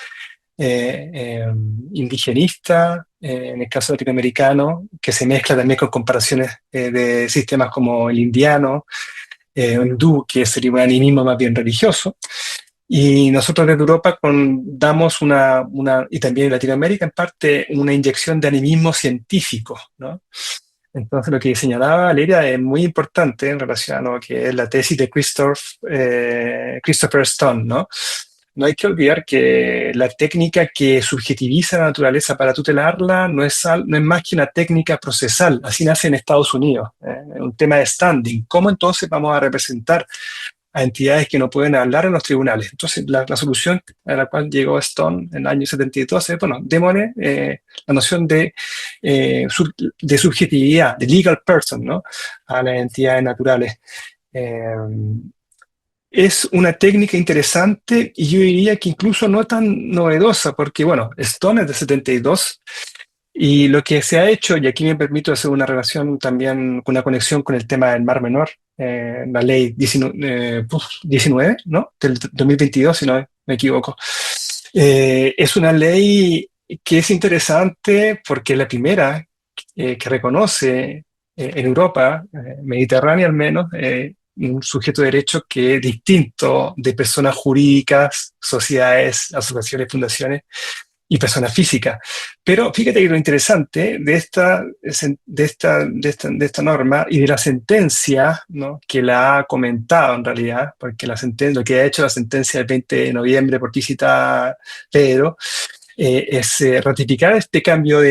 indigenista, en el caso latinoamericano, que se mezcla también con comparaciones de sistemas como el indiano, hindú, que sería un animismo más bien religioso. Y nosotros desde Europa damos y también en Latinoamérica en parte, una inyección de animismo científico, ¿no? Entonces lo que señalaba Valeria es muy importante en relación a lo que es la tesis de Christopher Stone, ¿no? no hay que olvidar que la técnica que subjetiviza la naturaleza para tutelarla no es más que una técnica procesal. Así nace en Estados Unidos, un tema de standing. ¿Cómo entonces vamos a representar a entidades que no pueden hablar en los tribunales? Entonces, la solución a la cual llegó Stone en el año 72 es, bueno, démosle la noción de subjetividad, de legal person, ¿no?, a las entidades naturales. Eh, es una técnica interesante y yo diría que incluso no tan novedosa, porque, bueno, Stone es de 72 y lo que se ha hecho, y aquí me permito hacer una relación también, una conexión con el tema del Mar Menor, la ley 19, ¿no?, del 2022, si no me equivoco. Es una ley que es interesante porque es la primera que reconoce en Europa, mediterránea al menos, un sujeto de derecho que es distinto de personas jurídicas, sociedades, asociaciones, fundaciones y personas físicas. Pero fíjate que lo interesante de esta norma y de la sentencia, ¿no?, que la ha comentado en realidad, porque lo que ha hecho la sentencia del 20 de noviembre, por ti cita Pedro, es ratificar este cambio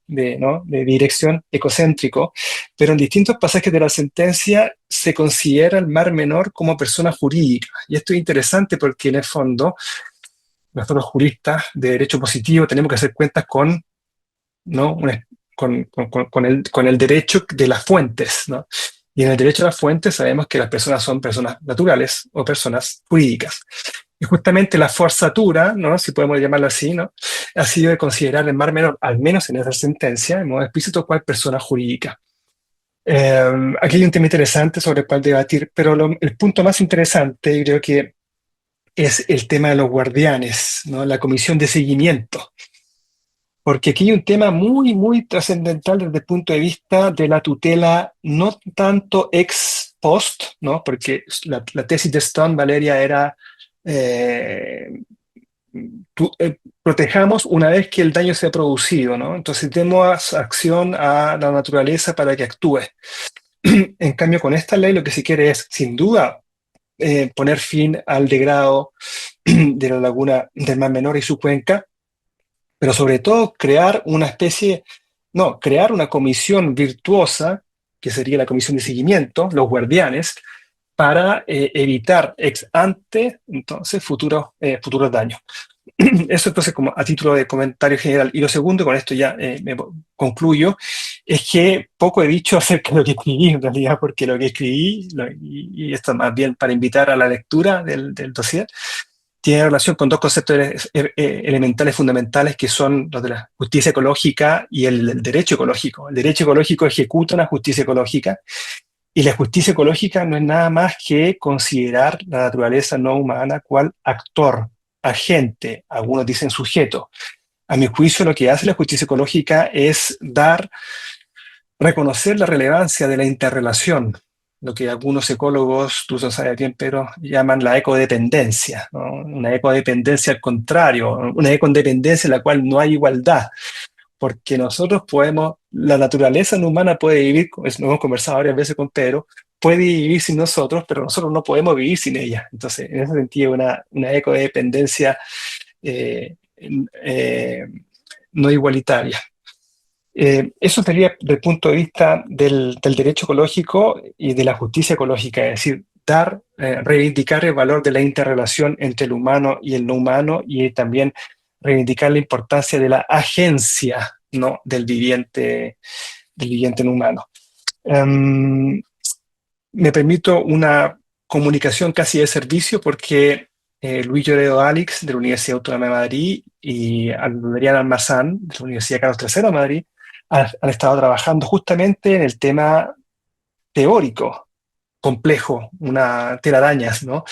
¿no?, de dirección ecocéntrico, pero en distintos pasajes de la sentencia se considera el Mar Menor como persona jurídica. Y esto es interesante porque en el fondo nosotros juristas de derecho positivo tenemos que hacer cuentas con, ¿no?, con el derecho de las fuentes, ¿no? Y en el derecho a las fuentes sabemos que las personas son personas naturales o personas jurídicas. Y justamente la forzatura, ¿no?, si podemos llamarlo así, ¿no?, ha sido de considerar el Mar Menor, al menos en esa sentencia, en modo explícito, cual persona jurídica. Aquí hay un tema interesante sobre el cual debatir, pero el punto más interesante, yo creo que es el tema de los guardianes, ¿no?, la comisión de seguimiento. Porque aquí hay un tema muy, muy trascendental desde el punto de vista de la tutela, no tanto ex post, ¿no?, porque la tesis de Stone, Valeria, era protejamos una vez que el daño se ha producido, ¿no? Entonces demos acción a la naturaleza para que actúe. En cambio, con esta ley lo que se quiere es, sin duda, poner fin al degrado de la laguna del Mar Menor y su cuenca, pero sobre todo crear una comisión virtuosa, que sería la comisión de seguimiento, los guardianes, para evitar ex ante, entonces, futuros daños. Eso entonces como a título de comentario general. Y lo segundo, con esto ya me concluyo, es que poco he dicho acerca de lo que escribí en realidad, porque lo que escribí, y esto más bien para invitar a la lectura del dossier, tiene relación con dos conceptos elementales fundamentales que son los de la justicia ecológica y el derecho ecológico. El derecho ecológico ejecuta una justicia ecológica y la justicia ecológica no es nada más que considerar la naturaleza no humana cual actor, agente, algunos dicen sujeto. A mi juicio, lo que hace la justicia ecológica es reconocer la relevancia de la interrelación, lo que algunos ecólogos, tú lo sabes bien, pero llaman la ecodependencia, ¿no? Una ecodependencia al contrario, una ecodependencia en la cual no hay igualdad, porque la naturaleza no humana puede vivir, lo hemos conversado varias veces con Pedro, puede vivir sin nosotros, pero nosotros no podemos vivir sin ella. Entonces, en ese sentido, una ecodependencia no igualitaria. Eso sería desde el punto de vista del derecho ecológico y de la justicia ecológica, es decir, reivindicar el valor de la interrelación entre el humano y el no humano y también reivindicar la importancia de la agencia, ¿no?, del viviente no humano. Me permito una comunicación casi de servicio porque Luis Llorero Álix, de la Universidad Autónoma de Madrid, y Adrián Almazán, de la Universidad Carlos III de Madrid, han estado trabajando justamente en el tema teórico, complejo, una telarañas, ¿no?,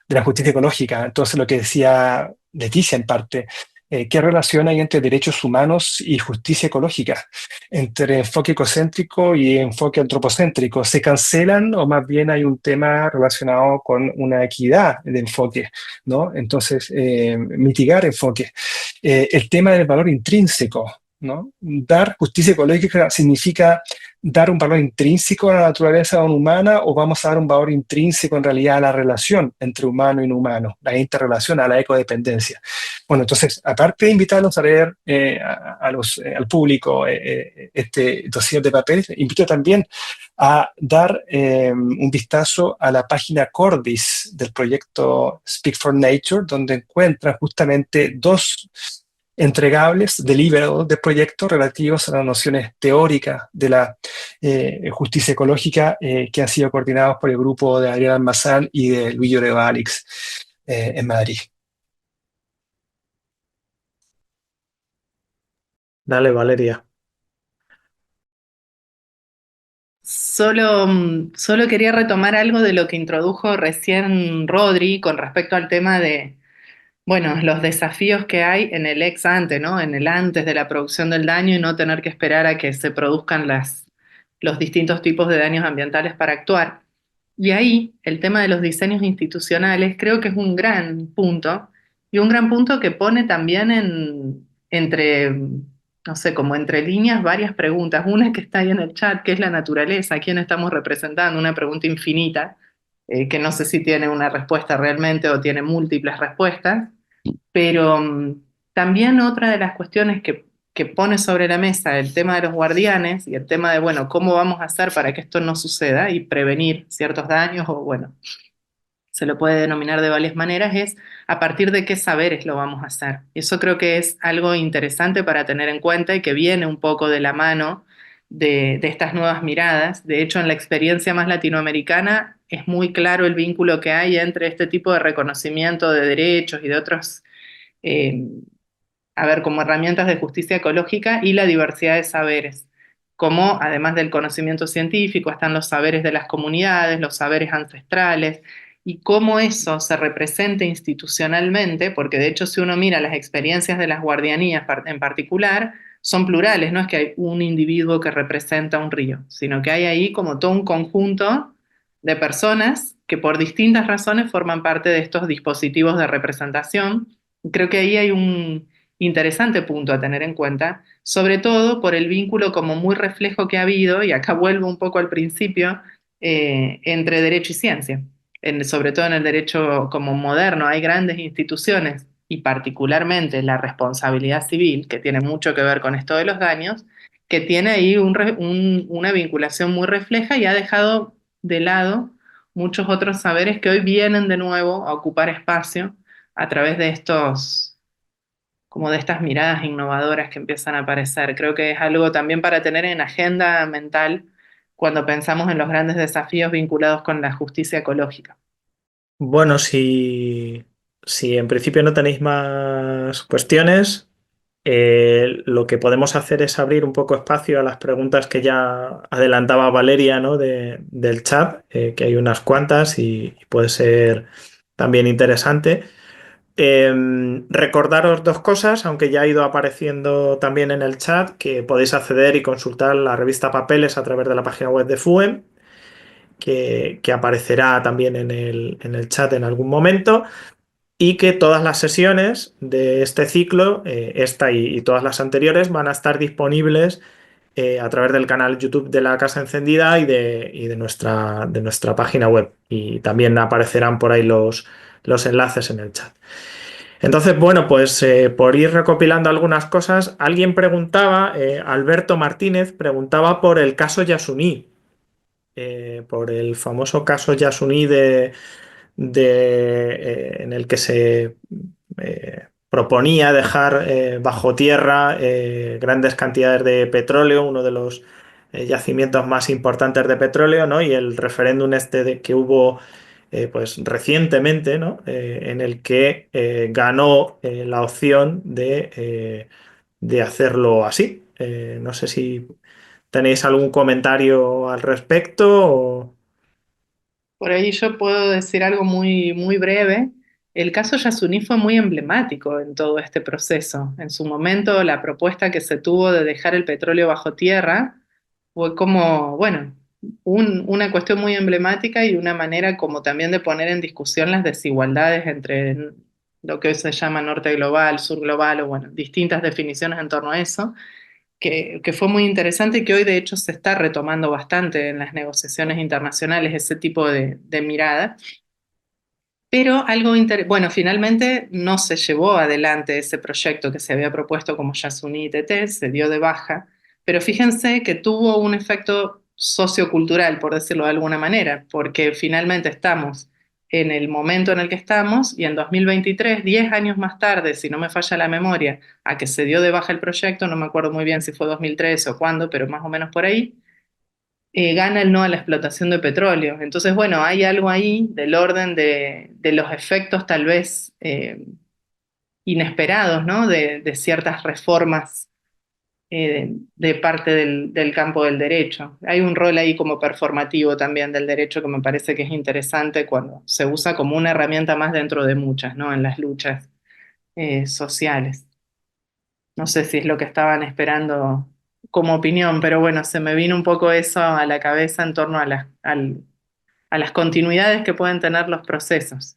de la justicia ecológica. Entonces, lo que decía Leticia en parte, ¿qué relación hay entre derechos humanos y justicia ecológica? Entre enfoque ecocéntrico y enfoque antropocéntrico. ¿Se cancelan o más bien hay un tema relacionado con una equidad de enfoque, ¿no? Entonces, mitigar enfoque. El tema del valor intrínseco. ¿no? Dar justicia ecológica significa dar un valor intrínseco a la naturaleza humana, o vamos a dar un valor intrínseco en realidad a la relación entre humano y no humano, la interrelación, a la ecodependencia. Bueno, entonces, aparte de invitarlos a leer al público este dossier de papel, invito también a dar un vistazo a la página Cordis del proyecto Speak for Nature, donde encuentran justamente dos entregables, deliverables del proyecto relativos a las nociones teóricas de la justicia ecológica, que han sido coordinados por el grupo de Ariel Almazán y de Luis Lloreva Alix en Madrid. Dale, Valeria. Solo quería retomar algo de lo que introdujo recién Rodri con respecto al tema de, bueno, los desafíos que hay en el ex ante, ¿no? En el antes de la producción del daño y no tener que esperar a que se produzcan los distintos tipos de daños ambientales para actuar. Y ahí el tema de los diseños institucionales creo que es un gran punto, y un gran punto que pone también entre, no sé, como entre líneas varias preguntas. Una que está ahí en el chat, que es la naturaleza, ¿a quién estamos representando? Una pregunta infinita, que no sé si tiene una respuesta realmente o tiene múltiples respuestas. Pero también otra de las cuestiones que pone sobre la mesa el tema de los guardianes y el tema de, bueno, cómo vamos a hacer para que esto no suceda y prevenir ciertos daños, o bueno, se lo puede denominar de varias maneras, es a partir de qué saberes lo vamos a hacer. Y eso creo que es algo interesante para tener en cuenta y que viene un poco de la mano de estas nuevas miradas. De hecho, en la experiencia más latinoamericana es muy claro el vínculo que hay entre este tipo de reconocimiento de derechos y de otros eh, a ver, como herramientas de justicia ecológica y la diversidad de saberes, como además del conocimiento científico están los saberes de las comunidades, los saberes ancestrales, y cómo eso se representa institucionalmente, porque de hecho si uno mira las experiencias de las guardianías en particular, son plurales, no es que hay un individuo que representa un río, sino que hay ahí como todo un conjunto de personas que por distintas razones forman parte de estos dispositivos de representación. Creo que ahí hay un interesante punto a tener en cuenta, sobre todo por el vínculo como muy reflejo que ha habido, y acá vuelvo un poco al principio, entre derecho y ciencia. Sobre todo en el derecho como moderno, hay grandes instituciones y particularmente la responsabilidad civil, que tiene mucho que ver con esto de los daños, que tiene ahí una vinculación muy refleja y ha dejado de lado muchos otros saberes que hoy vienen de nuevo a ocupar espacio a través de como de estas miradas innovadoras que empiezan a aparecer. Creo que es algo también para tener en agenda mental cuando pensamos en los grandes desafíos vinculados con la justicia ecológica. Bueno, si en principio no tenéis más cuestiones, lo que podemos hacer es abrir un poco espacio a las preguntas que ya adelantaba Valeria, ¿no? Del chat, que hay unas cuantas y puede ser también interesante. Recordaros dos cosas, aunque ya ha ido apareciendo también en el chat, que podéis acceder y consultar la revista Papeles a través de la página web de FUEM, que aparecerá también en el chat en algún momento, y que todas las sesiones de este ciclo, esta y todas las anteriores, van a estar disponibles a través del canal YouTube de la Casa Encendida y de nuestra página web. Y también aparecerán por ahí los enlaces en el chat. Entonces, bueno, pues por ir recopilando algunas cosas, alguien preguntaba, Alberto Martínez preguntaba por el caso Yasuní, por el famoso caso Yasuní en el que se proponía dejar bajo tierra grandes cantidades de petróleo, uno de los yacimientos más importantes de petróleo, ¿no? Y el referéndum que hubo pues recientemente, ¿no? En el que ganó la opción de hacerlo así. No sé si tenéis algún comentario al respecto o... Por ahí yo puedo decir algo muy, muy breve. El caso Yasuní fue muy emblemático en todo este proceso. En su momento, la propuesta que se tuvo de dejar el petróleo bajo tierra fue como, bueno, una cuestión muy emblemática y una manera como también de poner en discusión las desigualdades entre lo que hoy se llama norte global, sur global, o bueno, distintas definiciones en torno a eso. que fue muy interesante y que hoy de hecho se está retomando bastante en las negociaciones internacionales, ese tipo de mirada. Pero bueno, finalmente no se llevó adelante ese proyecto que se había propuesto como Yasuni ITT, se dio de baja, pero fíjense que tuvo un efecto sociocultural, por decirlo de alguna manera, porque finalmente estamos en el momento en el que estamos y en 2023, 10 años más tarde, si no me falla la memoria, a que se dio de baja el proyecto, no me acuerdo muy bien si fue 2013 o cuándo, pero más o menos por ahí, gana el no a la explotación de petróleo. Entonces, bueno, hay algo ahí del orden de los efectos tal vez inesperados, ¿no? De ciertas reformas de parte del campo del derecho. Hay un rol ahí como performativo también del derecho que me parece que es interesante cuando se usa como una herramienta más dentro de muchas, ¿no? En las luchas sociales. No sé si es lo que estaban esperando como opinión, pero bueno, se me vino un poco eso a la cabeza en torno a las continuidades que pueden tener los procesos.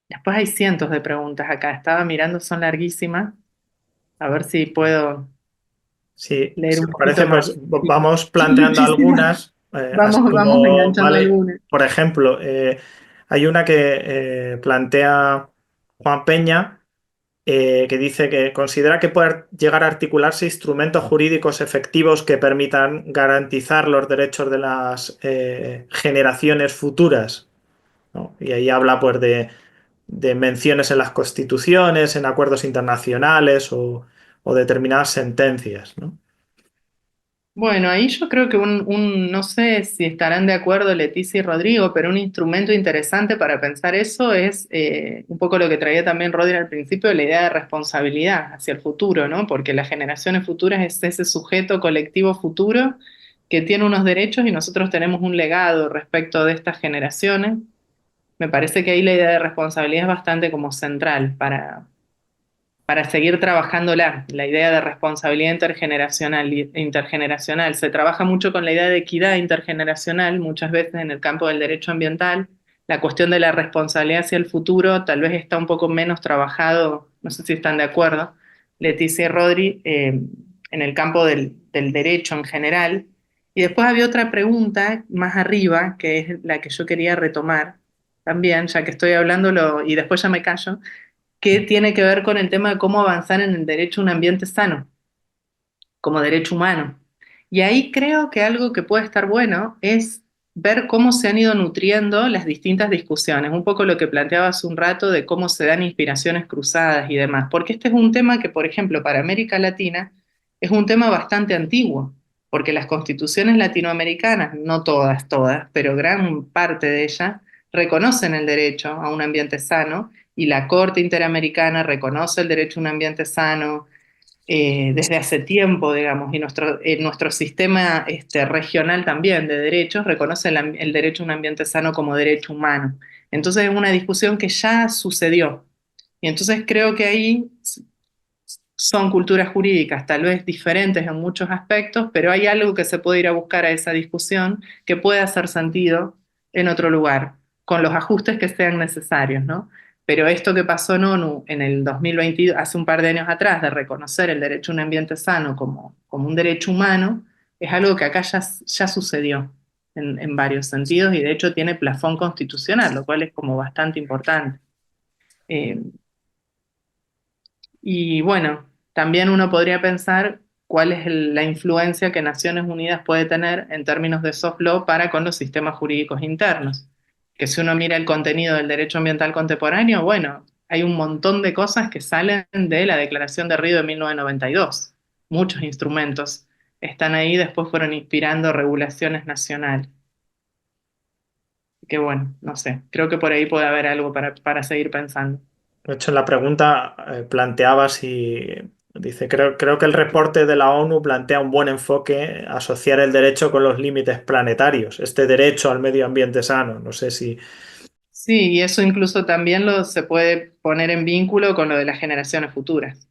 Después hay cientos de preguntas acá. Estaba mirando, son larguísimas. A ver si puedo Sí, leer si un os poquito parece, más. pues Sí, vamos son planteando muchísimas. algunas, así Vamos como, enganchando vale, algunas. por ejemplo, hay una que plantea Juan Peña, que dice que considera que puede llegar a articularse instrumentos jurídicos efectivos que permitan garantizar los derechos de las generaciones futuras, ¿no? Y ahí habla pues de menciones en las constituciones, en acuerdos internacionales o determinadas sentencias, ¿no? Bueno, ahí yo creo que no sé si estarán de acuerdo Leticia y Rodrigo, pero un instrumento interesante para pensar eso es un poco lo que traía también Rodri al principio, la idea de responsabilidad hacia el futuro, ¿no? Porque las generaciones futuras es ese sujeto colectivo futuro que tiene unos derechos y nosotros tenemos un legado respecto de estas generaciones. Me parece que ahí la idea de responsabilidad es bastante como central para seguir trabajando la idea de responsabilidad intergeneracional. Se trabaja mucho con la idea de equidad intergeneracional, muchas veces en el campo del derecho ambiental. La cuestión de la responsabilidad hacia el futuro tal vez está un poco menos trabajado, no sé si están de acuerdo, Leticia y Rodri, en el campo del derecho en general. Y después había otra pregunta más arriba, que es la que yo quería retomar también, ya que estoy hablándolo y después ya me callo, que tiene que ver con el tema de cómo avanzar en el derecho a un ambiente sano, como derecho humano. Y ahí creo que algo que puede estar bueno es ver cómo se han ido nutriendo las distintas discusiones, un poco lo que planteaba hace un rato de cómo se dan inspiraciones cruzadas y demás, porque este es un tema que, por ejemplo, para América Latina es un tema bastante antiguo, porque las constituciones latinoamericanas, no todas, todas, pero gran parte de ellas, reconocen el derecho a un ambiente sano y la Corte Interamericana reconoce el derecho a un ambiente sano desde hace tiempo, digamos, y nuestro sistema regional también de derechos reconoce el derecho a un ambiente sano como derecho humano. Entonces es una discusión que ya sucedió. Y entonces creo que ahí son culturas jurídicas tal vez diferentes en muchos aspectos, pero hay algo que se puede ir a buscar a esa discusión que puede hacer sentido en otro lugar, con los ajustes que sean necesarios, ¿no? Pero esto que pasó en ONU en el 2022, hace un par de años atrás, de reconocer el derecho a un ambiente sano como un derecho humano, es algo que acá ya sucedió en varios sentidos y de hecho tiene plafón constitucional, lo cual es como bastante importante. Eh, y bueno, también uno podría pensar cuál es la influencia que Naciones Unidas puede tener en términos de soft law para con los sistemas jurídicos internos. Que si uno mira el contenido del derecho ambiental contemporáneo, bueno, hay un montón de cosas que salen de la Declaración de Río de 1992. Muchos instrumentos están ahí, después fueron inspirando regulaciones nacionales. Que bueno, no sé, creo que por ahí puede haber algo para seguir pensando. De hecho, en la pregunta planteaba si, dice, creo que el reporte de la ONU plantea un buen enfoque, asociar el derecho con los límites planetarios, este derecho al medio ambiente sano. No sé si... Sí, y eso incluso también se puede poner en vínculo con lo de las generaciones futuras,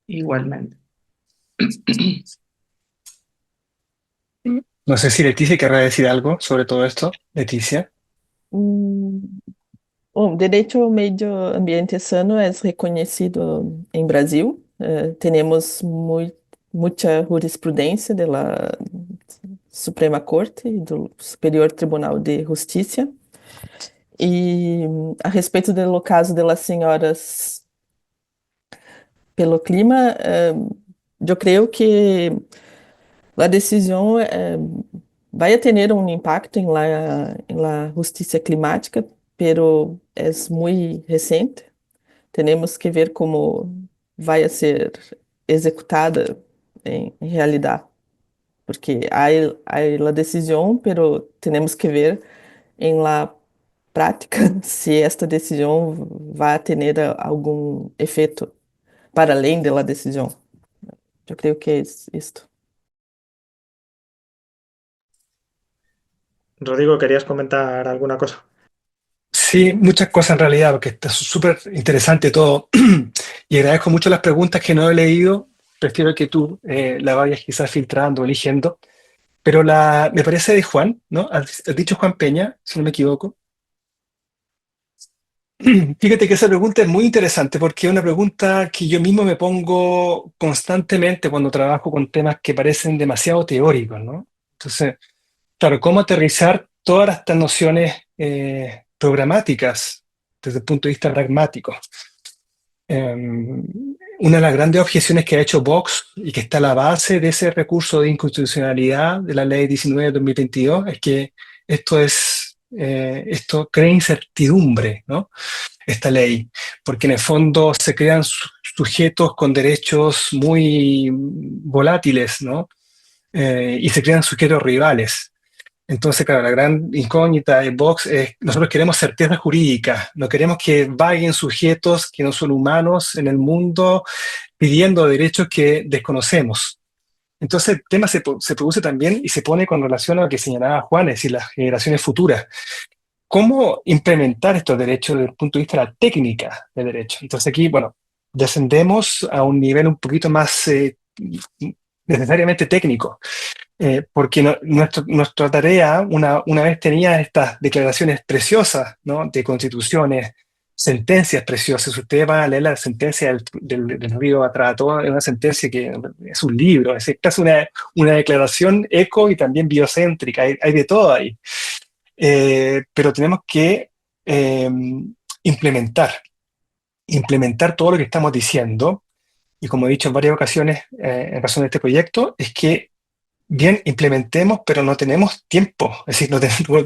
igualmente. No sé si Leticia querrá decir algo sobre todo esto. Leticia. Hum, Bom, direito ao meio ambiente sano é reconhecido em Brasil. Temos muita jurisprudência da Suprema Corte e do Superior Tribunal de Justiça. E a respeito do caso das senhoras pelo clima, eu creio que a decisão vai ter um impacto em la justiça climática, pero é muito recente. Temos que ver como vai ser executada em realidade, porque há a decisão, pero temos que ver em la prática se esta decisão vai ter algum efeito para além da decisão. Eu creio que é isto. Rodrigo, ¿querías comentar alguna cosa? Sí, muchas cosas en realidad, porque está súper interesante todo. Y agradezco mucho las preguntas que no he leído. Prefiero que tú las vayas quizás filtrando, eligiendo. Pero me parece de Juan, ¿no? Has dicho Juan Peña, si no me equivoco. Fíjate que esa pregunta es muy interesante porque es una pregunta que yo mismo me pongo constantemente cuando trabajo con temas que parecen demasiado teóricos, ¿no? Entonces, claro, ¿cómo aterrizar todas estas nociones programáticas desde el punto de vista pragmático? Una de las grandes objeciones que ha hecho Vox y que está a la base de ese recurso de inconstitucionalidad de la ley 19 de 2022 es que esto crea incertidumbre, ¿no? Esta ley, porque en el fondo se crean sujetos con derechos muy volátiles, ¿no? Y se crean sujetos rivales. Entonces, claro, la gran incógnita de Vox es, nosotros queremos certeza jurídica, no queremos que vaguen sujetos que no son humanos en el mundo pidiendo derechos que desconocemos. Entonces, el tema se produce también y se pone con relación a lo que señalaba Juan, es decir, las generaciones futuras. ¿Cómo implementar estos derechos desde el punto de vista de la técnica de derecho? Entonces aquí, bueno, descendemos a un nivel un poquito más necesariamente técnico. Porque nuestra tarea, una vez tenía estas declaraciones preciosas, ¿no? De constituciones, sentencias preciosas. Ustedes van a leer la sentencia del río Atrato, es una sentencia que es un libro, es casi una declaración eco y también biocéntrica, hay de todo ahí. Pero tenemos que implementar todo lo que estamos diciendo, y como he dicho en varias ocasiones en razón de este proyecto, es que bien, implementemos, pero no tenemos tiempo, es decir,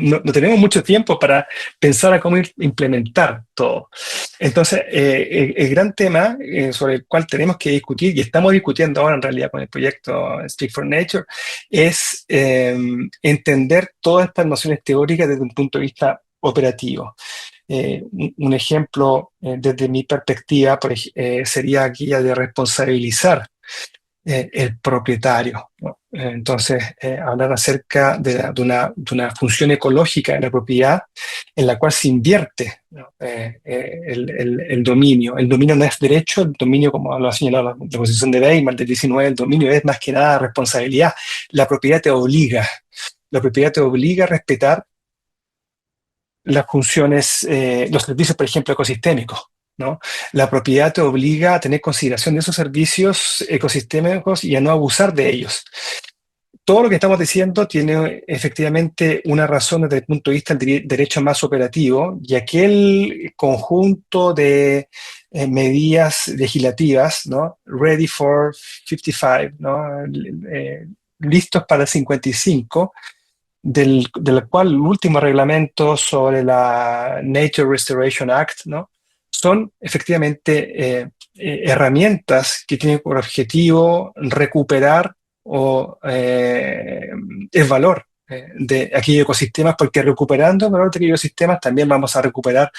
no tenemos mucho tiempo para pensar a cómo implementar todo. Entonces, el gran tema sobre el cual tenemos que discutir, y estamos discutiendo ahora en realidad con el proyecto Speak for Nature, es entender todas estas nociones teóricas desde un punto de vista operativo. Un ejemplo desde mi perspectiva sería aquella de responsabilizar el propietario, ¿no? Entonces, hablar acerca de una función ecológica de la propiedad en la cual se invierte, ¿no? El dominio. El dominio no es derecho, el dominio, como lo ha señalado la Constitución de Weimar del 19, el dominio es más que nada responsabilidad. La propiedad te obliga a respetar las funciones, los servicios, por ejemplo, ecosistémicos, ¿no? La propiedad te obliga a tener consideración de esos servicios ecosistémicos y a no abusar de ellos. Todo lo que estamos diciendo tiene efectivamente una razón desde el punto de vista del derecho más operativo, y aquel conjunto de medidas legislativas, ¿no? Ready for 55, ¿no? Listos para el 55, del cual el último reglamento sobre la Nature Restoration Act, ¿no? Son efectivamente herramientas que tienen por objetivo recuperar el valor de aquellos ecosistemas, porque recuperando el valor de aquellos sistemas también vamos a recuperar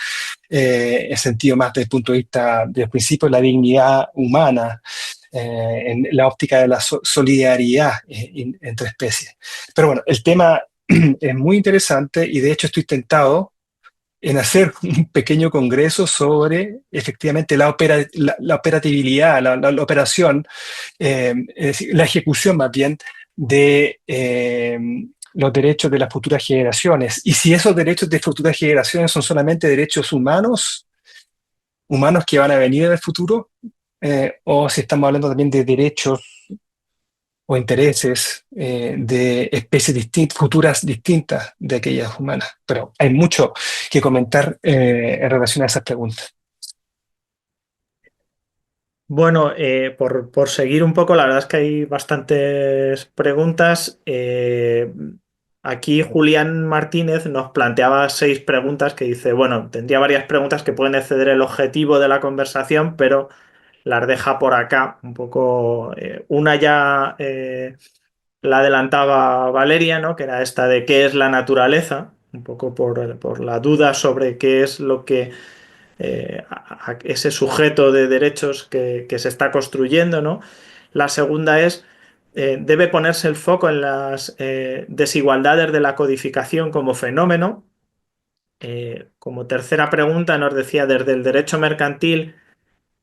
el sentido más desde el punto de vista del principio de la dignidad humana, en la óptica de la solidaridad entre especies. Pero bueno, el tema es muy interesante y de hecho estoy tentado en hacer un pequeño congreso sobre efectivamente la operatividad, la operación, es decir, la ejecución más bien de los derechos de las futuras generaciones. Y si esos derechos de futuras generaciones son solamente derechos humanos que van a venir en el futuro, o si estamos hablando también de derechos o intereses de especies futuras distintas de aquellas humanas. Pero hay mucho que comentar en relación a esas preguntas. Bueno, por seguir un poco, la verdad es que hay bastantes preguntas. Aquí Julián Martínez nos planteaba 6 preguntas que dice, bueno, tendría varias preguntas que pueden exceder el objetivo de la conversación, pero las deja por acá un poco. Una ya la adelantaba Valeria, ¿no? Que era esta de qué es la naturaleza, un poco por la duda sobre qué es lo que a ese sujeto de derechos que se está construyendo, ¿no? La segunda es, debe ponerse el foco en las desigualdades de la codificación como fenómeno. Como tercera pregunta nos decía desde el derecho mercantil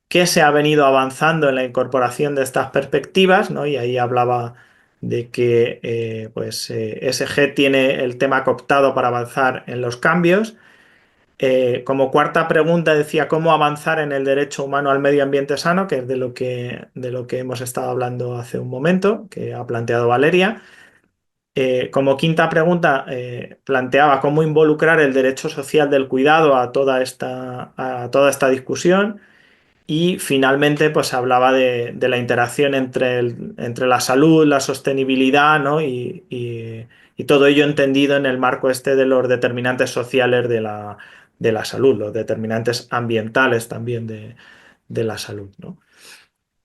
qué se ha venido avanzando en la incorporación de estas perspectivas, ¿no? Y ahí hablaba de que pues, SG tiene el tema cooptado para avanzar en los cambios. Como cuarta pregunta decía cómo avanzar en el derecho humano al medio ambiente sano, que es de lo que hemos estado hablando hace un momento, que ha planteado Valeria. Como quinta pregunta planteaba cómo involucrar el derecho social del cuidado a toda esta discusión. Y finalmente, pues hablaba de la interacción entre la salud, la sostenibilidad, ¿no? Y todo ello entendido en el marco este de los determinantes sociales de la salud, los determinantes ambientales también de la salud, ¿no?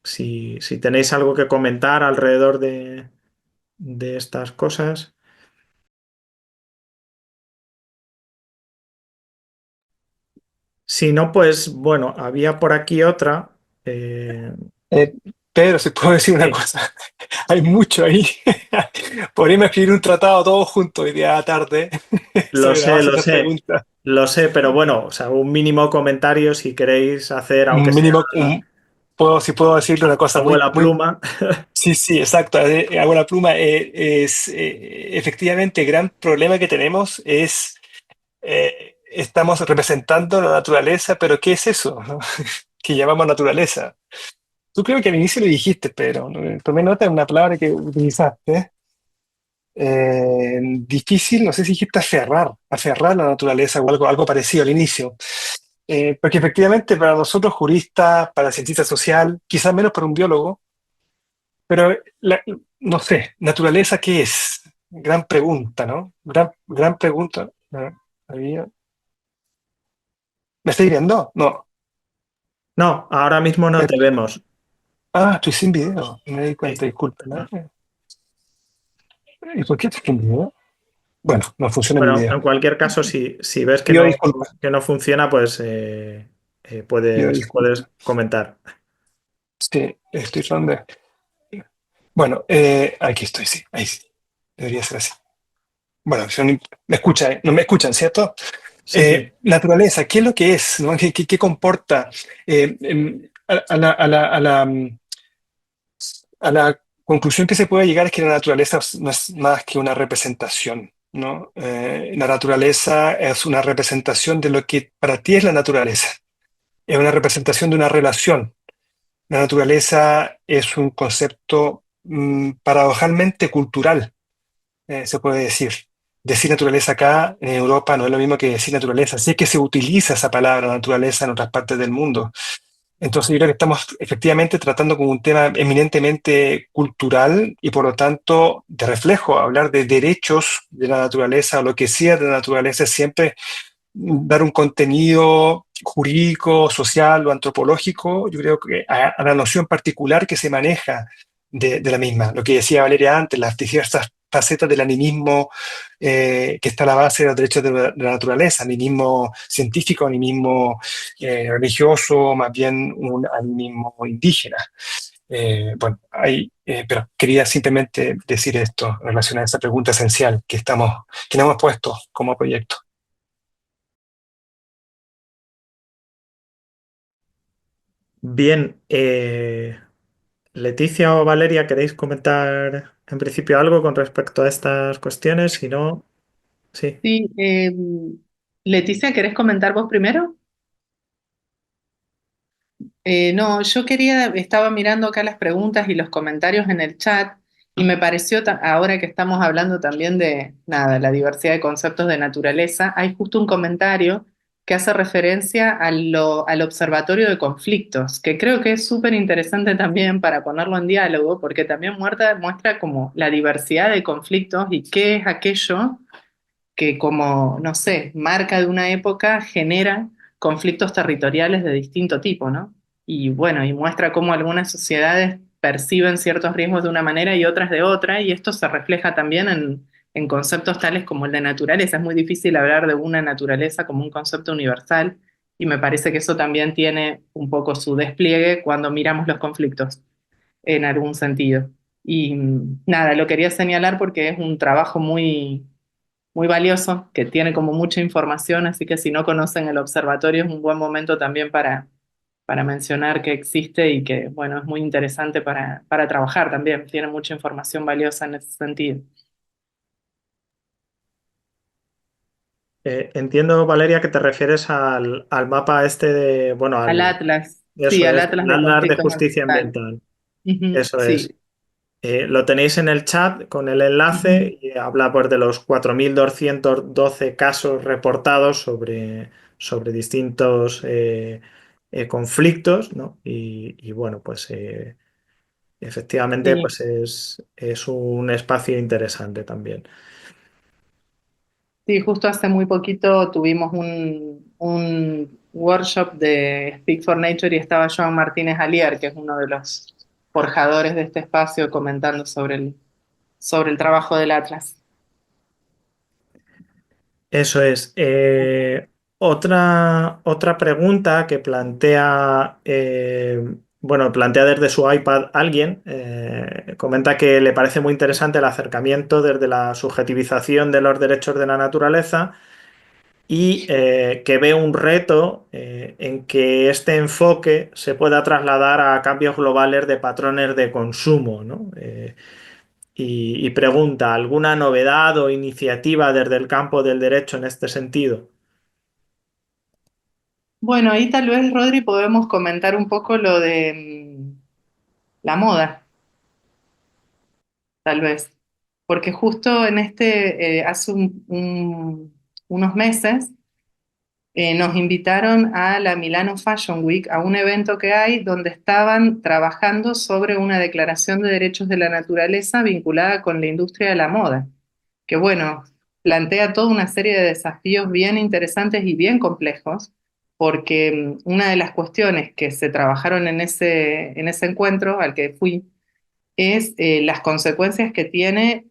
Si tenéis algo que comentar alrededor de estas cosas. Si no, pues bueno, había por aquí otra. eh, Eh, Pedro, si puedo decir una sí, cosa, hay mucho ahí. Podríamos escribir un tratado todos juntos hoy día tarde lo sobre la sé, base lo de estas sé. preguntas. Lo sé, pero bueno, o sea, un mínimo comentario si queréis hacer, aunque Un sea mínimo, si puedo decirle una cosa abuela muy, pluma. sí, sí, exacto, hago la pluma, efectivamente el gran problema que tenemos es, estamos representando la naturaleza, pero ¿qué es eso, no? Que llamamos naturaleza? Tú creo que al inicio lo dijiste, pero ¿no? Tomé nota de una palabra que utilizaste. Difícil, no sé si dijiste aferrar la naturaleza o algo parecido al inicio. Porque efectivamente para nosotros juristas, para cientista social, quizás menos para un biólogo, pero no sé, naturaleza, ¿qué es? Gran pregunta, ¿no? Gran pregunta. ¿Me estáis viendo? No. No, ahora mismo no Eh, te vemos. Estoy sin video, me di cuenta, Sí. disculpa, ¿no? ¿Y por qué estoy sin video? Bueno, no funciona mi Bueno, video. en cualquier caso, si ves Pido disculpas, que no funciona, pues pido puedes disculpas. comentar. Sí, estoy tratando de... Bueno, aquí estoy, sí, ahí sí. Debería ser así. Bueno, me escucha, no me escuchan, ¿cierto? Sí, sí. Naturaleza, ¿qué es lo que es? ¿No? ¿Qué comporta? A la conclusión que se puede llegar es que la naturaleza no es más que una representación, ¿no? La naturaleza es una representación de lo que para ti es la naturaleza. Es una representación de una relación. La naturaleza es un concepto paradojalmente cultural, se puede decir. Decir naturaleza acá en Europa no es lo mismo que decir naturaleza. Sí es que se utiliza esa palabra naturaleza en otras partes del mundo. Entonces yo creo que estamos efectivamente tratando con un tema eminentemente cultural y por lo tanto de reflejo. Hablar de derechos de la naturaleza o lo que sea de la naturaleza es siempre dar un contenido jurídico, social o antropológico, yo creo que a la noción particular que se maneja de la misma. Lo que decía Valeria antes, las diversas facetas del animismo que está a la base de los derechos de la naturaleza, animismo científico, animismo religioso, más bien un animismo indígena. Bueno, pero quería simplemente decir esto en relación a esa pregunta esencial que nos hemos puesto como proyecto. Bien, Leticia o Valeria, ¿queréis comentar en principio algo con respecto a estas cuestiones? Si no, sí. Sí, Leticia, ¿querés comentar vos primero? No, yo estaba mirando acá las preguntas y los comentarios en el chat Y me pareció, ahora que estamos hablando también de, nada, la diversidad de conceptos de naturaleza, hay justo un comentario que hace referencia al observatorio de conflictos, que creo que es súper interesante también para ponerlo en diálogo, porque también muestra como la diversidad de conflictos y qué es aquello que como, no sé, marca de una época genera conflictos territoriales de distinto tipo, ¿no? Y bueno, y muestra cómo algunas sociedades perciben ciertos riesgos de una manera y otras de otra, y esto se refleja también en conceptos tales como el de naturaleza. Es muy difícil hablar de una naturaleza como un concepto universal, y me parece que eso también tiene un poco su despliegue cuando miramos los conflictos, en algún sentido. Y nada, lo quería señalar porque es un trabajo muy valioso, que tiene como mucha información, así que si no conocen el observatorio es un buen momento también para mencionar que existe y que, bueno, es muy interesante para trabajar también, tiene mucha información valiosa en ese sentido. Entiendo, Valeria, que te refieres al mapa este de, bueno, Al Atlas, sí, eso al es, Atlas el de Atlas de Conflictos Justicia Ambientales. Ambiental. Ujú, Eso es. sí. Lo tenéis en el chat con el Ujú, enlace y habla pues, de los 4.212 casos reportados sobre distintos conflictos, ¿no? Y bueno, pues efectivamente sí. pues es un espacio interesante también. Sí, justo hace muy poquito tuvimos un workshop de Speak for Nature y estaba Joan Martínez Alier, que es uno de los forjadores de este espacio, comentando sobre el trabajo del Atlas. Eso es. Otra pregunta que plantea, bueno, plantea desde su iPad alguien, comenta que le parece muy interesante el acercamiento desde la subjetivización de los derechos de la naturaleza y que ve un reto en que este enfoque se pueda trasladar a cambios globales de patrones de consumo, ¿no? Y pregunta, ¿alguna novedad o iniciativa desde el campo del derecho en este sentido? Bueno, ahí tal vez, Rodri, podemos comentar un poco lo de la moda, tal vez, porque justo en hace unos meses nos invitaron a la Milano Fashion Week, a un evento que hay donde estaban trabajando sobre una declaración de derechos de la naturaleza vinculada con la industria de la moda, que bueno, plantea toda una serie de desafíos bien interesantes y bien complejos, porque una de las cuestiones que se trabajaron en ese encuentro al que fui es las consecuencias que tiene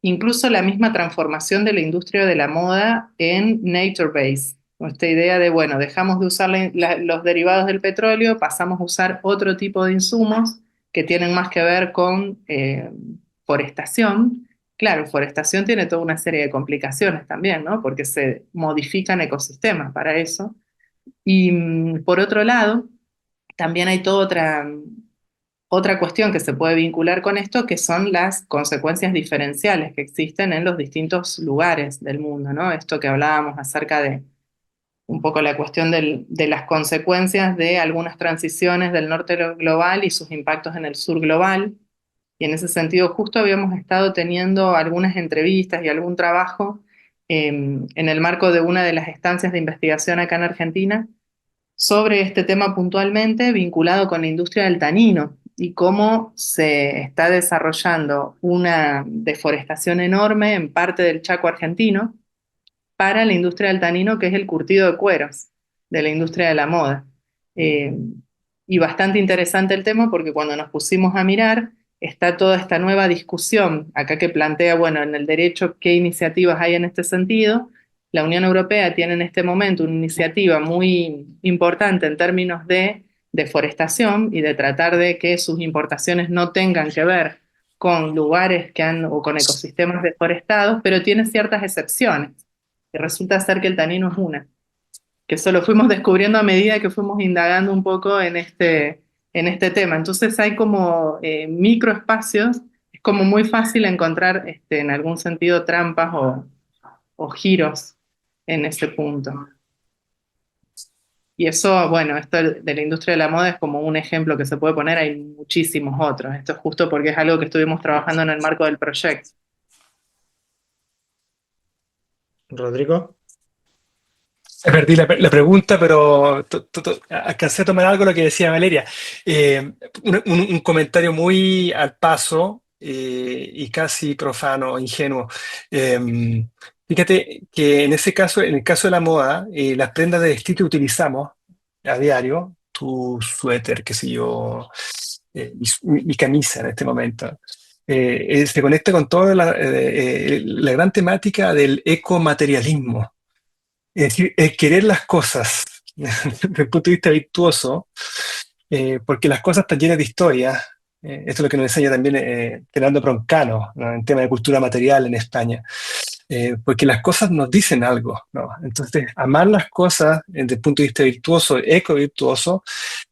incluso la misma transformación de la industria de la moda en nature base. Esta idea de, bueno, dejamos de usar los derivados del petróleo, pasamos a usar otro tipo de insumos que tienen más que ver con forestación. Claro, forestación tiene toda una serie de complicaciones también, ¿no? Porque se modifican ecosistemas para eso. Y por otro lado, también hay toda otra cuestión que se puede vincular con esto, que son las consecuencias diferenciales que existen en los distintos lugares del mundo, ¿no? Esto que hablábamos acerca de un poco la cuestión de las consecuencias de algunas transiciones del norte global y sus impactos en el sur global. Y en ese sentido, justo habíamos estado teniendo algunas entrevistas y algún trabajo en el marco de una de las estancias de investigación acá en Argentina sobre este tema puntualmente vinculado con la industria del tanino y cómo se está desarrollando una deforestación enorme en parte del Chaco argentino para la industria del tanino, que es el curtido de cueros de la industria de la moda. Eh, y bastante interesante el tema porque cuando nos pusimos a mirar, está toda esta nueva discusión acá que plantea, bueno, en el derecho, qué iniciativas hay en este sentido. La Unión Europea tiene en este momento una iniciativa muy importante en términos de deforestación y de tratar de que sus importaciones no tengan que ver con lugares o con ecosistemas deforestados, pero tiene ciertas excepciones. Y resulta ser que el tanino es una, que eso lo fuimos descubriendo a medida que fuimos indagando un poco en este tema. Entonces hay como microespacios, es como muy fácil encontrar en algún sentido trampas o giros en ese punto. Y eso, bueno, esto de la industria de la moda es como un ejemplo que se puede poner, hay muchísimos otros. Esto es justo porque es algo que estuvimos trabajando en el marco del proyecto. Rodrigo. Perdí la pregunta, pero alcancé a tomar algo de lo que decía Valeria. Un comentario muy al paso y casi profano, ingenuo. Fíjate que en ese caso, en el caso de la moda, las prendas de vestir que utilizamos a diario, tu suéter, qué sé yo, mi camisa en este momento, se conecta con toda la gran temática del ecomaterialismo. Es decir, el querer las cosas desde el punto de vista virtuoso, porque las cosas están llenas de historia. Esto es lo que nos enseña también Fernando Broncano, ¿no? En tema de cultura material en España. Porque las cosas nos dicen algo, ¿no? Entonces, amar las cosas desde el punto de vista virtuoso, eco-virtuoso,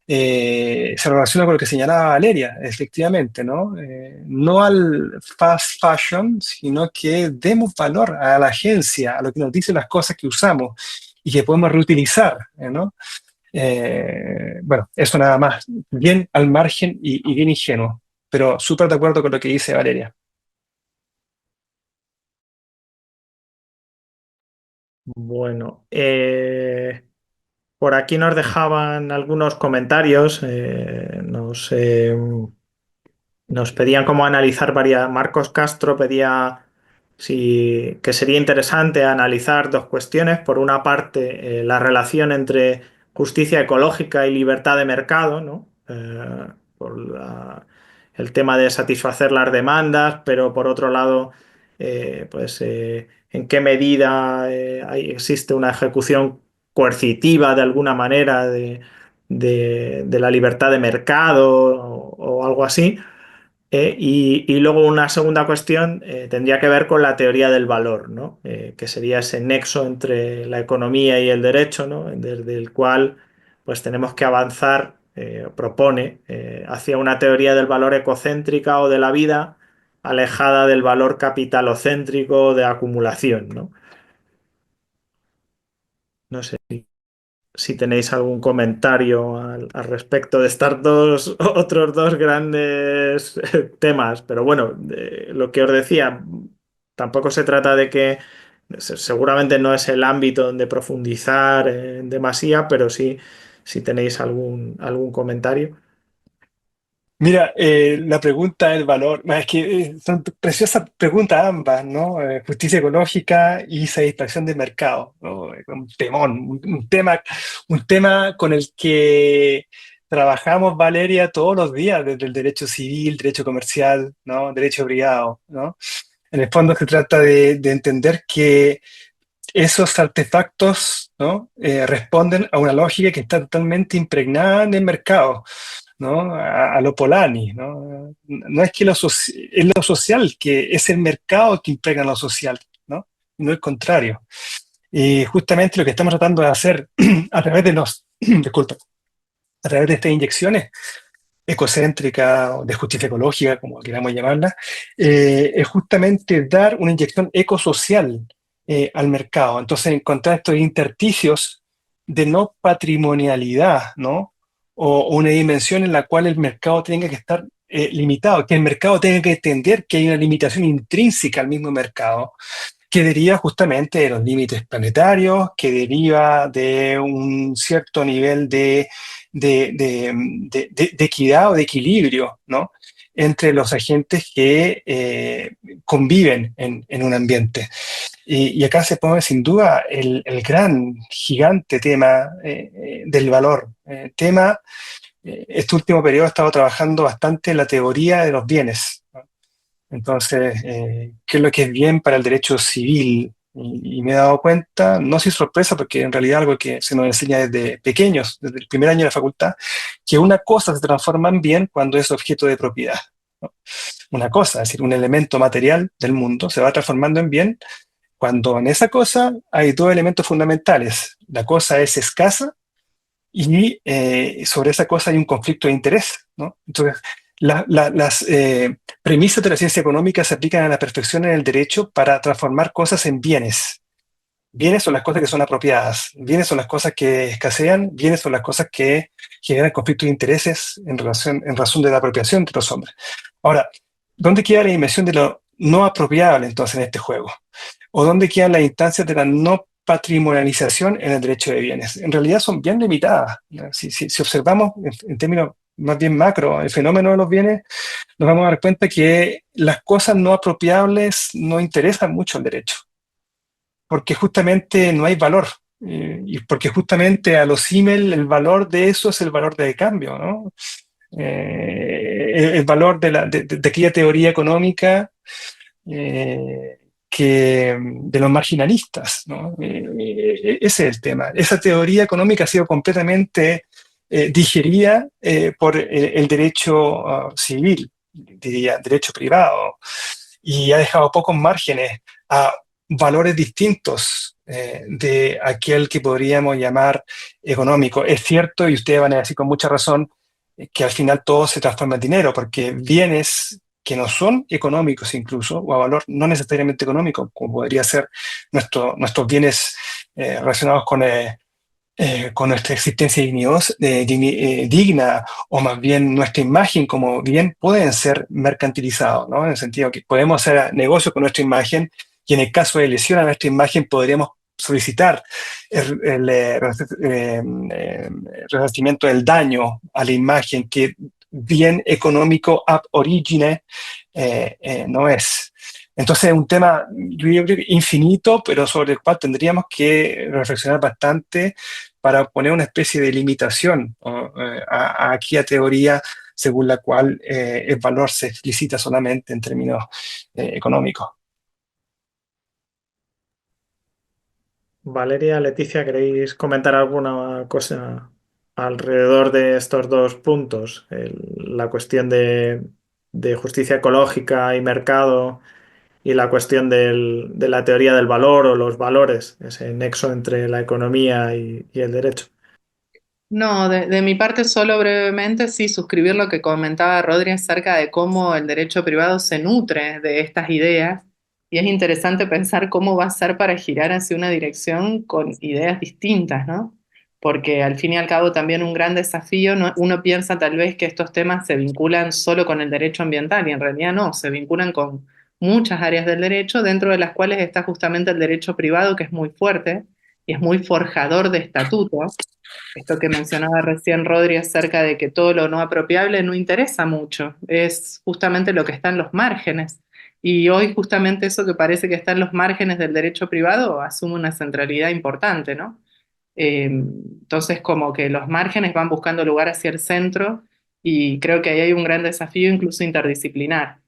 se relaciona con lo que señalaba Valeria, efectivamente, ¿no? No al fast fashion, sino que demos valor a la agencia, a lo que nos dicen las cosas que usamos y que podemos reutilizar, ¿no? Bueno, eso nada más, bien al margen y bien ingenuo, pero súper de acuerdo con lo que dice Valeria. Bueno, por aquí nos dejaban algunos comentarios, nos pedían cómo analizar varias. Marcos Castro pedía que sería interesante analizar dos cuestiones. Por una parte, la relación entre justicia ecológica y libertad de mercado, ¿no? Por el tema de satisfacer las demandas, pero por otro lado, en qué medida existe una ejecución coercitiva de alguna manera de la libertad de mercado o algo así. Y luego una segunda cuestión tendría que ver con la teoría del valor, ¿no? Que sería ese nexo entre la economía y el derecho, ¿no? Desde el cual pues tenemos que avanzar, propone, hacia una teoría del valor ecocéntrica o de la vida, alejada del valor capitalocéntrico de acumulación, ¿no? No sé si tenéis algún comentario al respecto de estos otros dos grandes temas, pero bueno, lo que os decía, tampoco se trata de que seguramente no es el ámbito donde profundizar en demasía, pero sí, si tenéis algún comentario. Mira, la pregunta del valor, es que son preciosas preguntas ambas, ¿no? Justicia ecológica y satisfacción del mercado, ¿no? Un temón, un tema con el que trabajamos, Valeria, todos los días, desde el derecho civil, derecho comercial, ¿no? Derecho privado, ¿no? En el fondo se trata de entender que esos artefactos, ¿no? Responden a una lógica que está totalmente impregnada en el mercado, ¿no? A lo Polanyi, ¿no? No es que es lo social, que es el mercado que impregna lo social, ¿no? No el contrario. Y justamente lo que estamos tratando de hacer a través de disculpa, a través de estas inyecciones ecocéntricas o de justicia ecológica, como queramos llamarla, es justamente dar una inyección ecosocial al mercado. Entonces, encontrar estos intersticios de no patrimonialidad, ¿no? O una dimensión en la cual el mercado tenga que estar limitado, que el mercado tenga que entender que hay una limitación intrínseca al mismo mercado, que deriva justamente de los límites planetarios, que deriva de un cierto nivel de equidad o de equilibrio, ¿no? Entre los agentes que conviven en un ambiente. Y acá se pone sin duda el gran, gigante tema del valor. Este último periodo he estado trabajando bastante en la teoría de los bienes, ¿no? Entonces, ¿qué es lo que es bien para el derecho civil? Y me he dado cuenta, no sin sorpresa, porque en realidad algo que se nos enseña desde pequeños, desde el primer año de la facultad, que una cosa se transforma en bien cuando es objeto de propiedad, ¿no? Una cosa, es decir, un elemento material del mundo se va transformando en bien cuando en esa cosa hay dos elementos fundamentales. La cosa es escasa y sobre esa cosa hay un conflicto de interés, ¿no? Entonces, las premisas de la ciencia económica se aplican a la perfección en el derecho para transformar cosas en bienes. Bienes son las cosas que son apropiadas, bienes son las cosas que escasean, bienes son las cosas que generan conflictos de intereses en razón de la apropiación de los hombres. Ahora, ¿dónde queda la dimensión de lo no apropiable entonces en este juego? ¿O dónde quedan las instancias de la no patrimonialización en el derecho de bienes? En realidad son bien limitadas. Si observamos en términos más bien macro el fenómeno de los bienes, nos vamos a dar cuenta que las cosas no apropiables no interesan mucho al derecho, porque justamente no hay valor. Y porque justamente a los email el valor de eso es el valor de cambio, ¿no? El valor de aquella teoría económica de los marginalistas, ¿no? Ese es el tema. Esa teoría económica ha sido completamente digerida por el derecho civil, diría, derecho privado, y ha dejado pocos márgenes a valores distintos de aquel que podríamos llamar económico. Es cierto, y ustedes van a decir con mucha razón, que al final todo se transforma en dinero, porque bienes que no son económicos incluso, o a valor no necesariamente económico, como podría ser nuestros bienes relacionados con nuestra existencia digna, o más bien nuestra imagen como bien, pueden ser mercantilizados, ¿no? En el sentido que podemos hacer negocio con nuestra imagen, y en el caso de lesión a nuestra imagen podríamos solicitar el resarcimiento del daño a la imagen que bien económico ab origine no es. Entonces es un tema, yo creo que infinito, pero sobre el cual tendríamos que reflexionar bastante para poner una especie de limitación a aquella teoría según la cual el valor se explicita solamente en términos económicos. Valeria, Leticia, ¿queréis comentar alguna cosa alrededor de estos dos puntos? La cuestión de justicia ecológica y mercado y la cuestión de la teoría del valor o los valores, ese nexo entre la economía y el derecho. No, de mi parte solo brevemente, sí, suscribir lo que comentaba Rodri acerca de cómo el derecho privado se nutre de estas ideas y es interesante pensar cómo va a ser para girar hacia una dirección con ideas distintas, ¿no? Porque al fin y al cabo también un gran desafío, uno piensa tal vez que estos temas se vinculan solo con el derecho ambiental y en realidad no, se vinculan con muchas áreas del derecho, dentro de las cuales está justamente el derecho privado, que es muy fuerte y es muy forjador de estatutos. Esto que mencionaba recién Rodri acerca de que todo lo no apropiable no interesa mucho, es justamente lo que está en los márgenes. Y hoy justamente eso que parece que está en los márgenes del derecho privado asume una centralidad importante, ¿no? Entonces como que los márgenes van buscando lugar hacia el centro y creo que ahí hay un gran desafío incluso interdisciplinar.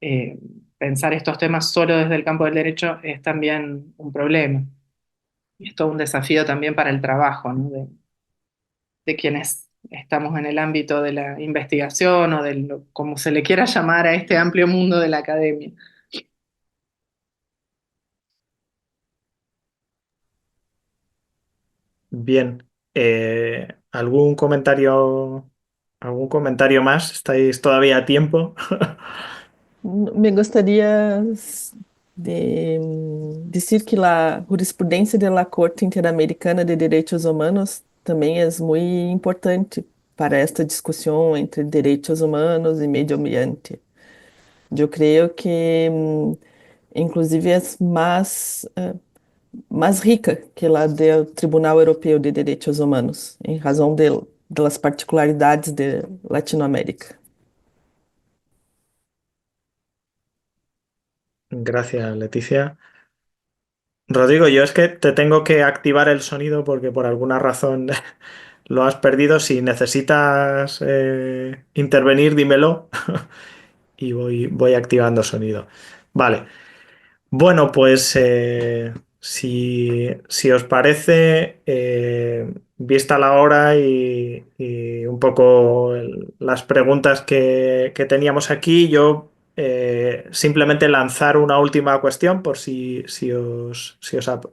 Eh, Pensar estos temas solo desde el campo del derecho es también un problema. Y es todo un desafío también para el trabajo, ¿no? De quienes estamos en el ámbito de la investigación o como se le quiera llamar a este amplio mundo de la academia. Bien, algún comentario más? ¿Estáis todavía a tiempo? Me gostaria de dizer que a jurisprudência da Corte Interamericana de Direitos Humanos também é muito importante para esta discussão entre direitos humanos e meio ambiente. Eu creio que, inclusive, é mais rica que a do Tribunal Europeu de Direitos Humanos, em razão das particularidades de Latinoamérica. Gracias, Leticia. Rodrigo, yo es que te tengo que activar el sonido porque por alguna razón lo has perdido. Si necesitas intervenir, dímelo y voy activando sonido. Vale. Bueno, pues si os parece, vista la hora y un poco las preguntas que teníamos aquí, yo simplemente lanzar una última cuestión por si os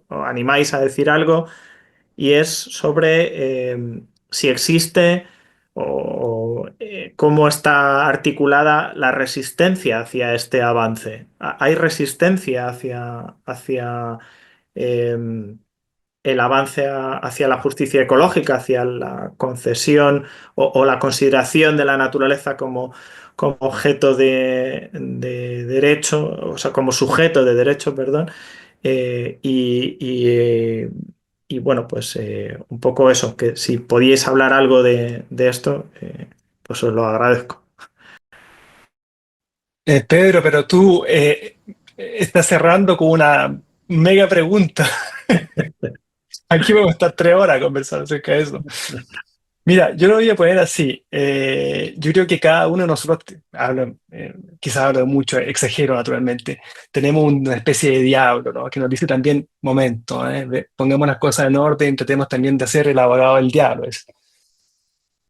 animáis a decir algo y es sobre si existe o cómo está articulada la resistencia hacia este avance. ¿Hay resistencia hacia el avance hacia la justicia ecológica, hacia la concesión o la consideración de la naturaleza como objeto de derecho, o sea, como sujeto de derecho, perdón. Eh, y, y, eh, y bueno, pues un poco eso, que si podíais hablar algo de esto, pues os lo agradezco. Pedro, pero tú estás cerrando con una mega pregunta. Aquí vamos a estar 3 horas conversando acerca de eso. Mira, yo lo voy a poner así. Yo creo que cada uno de nosotros, quizás hablo mucho, exagero naturalmente, tenemos una especie de diablo, ¿no? Que nos dice también, momento, pongamos las cosas en orden, tratemos también de hacer el abogado del diablo.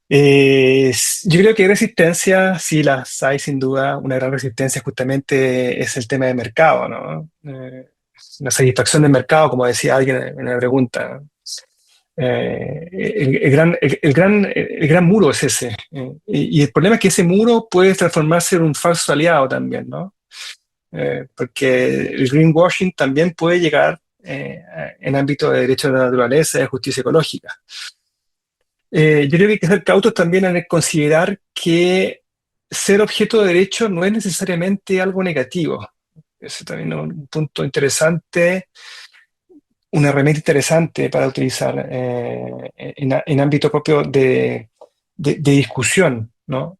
Yo creo que hay resistencia, sí las hay sin duda. Una gran resistencia justamente es el tema de mercado, ¿no? La satisfacción del mercado, como decía alguien en la pregunta. El gran muro es ese. Y el problema es que ese muro puede transformarse en un falso aliado también, ¿no? Porque el greenwashing también puede llegar en ámbito de derechos de la naturaleza y de justicia ecológica. Yo creo que hay que ser cautos también en considerar que ser objeto de derecho no es necesariamente algo negativo. Ese también es un punto interesante, una herramienta interesante para utilizar en ámbito propio de discusión, ¿no?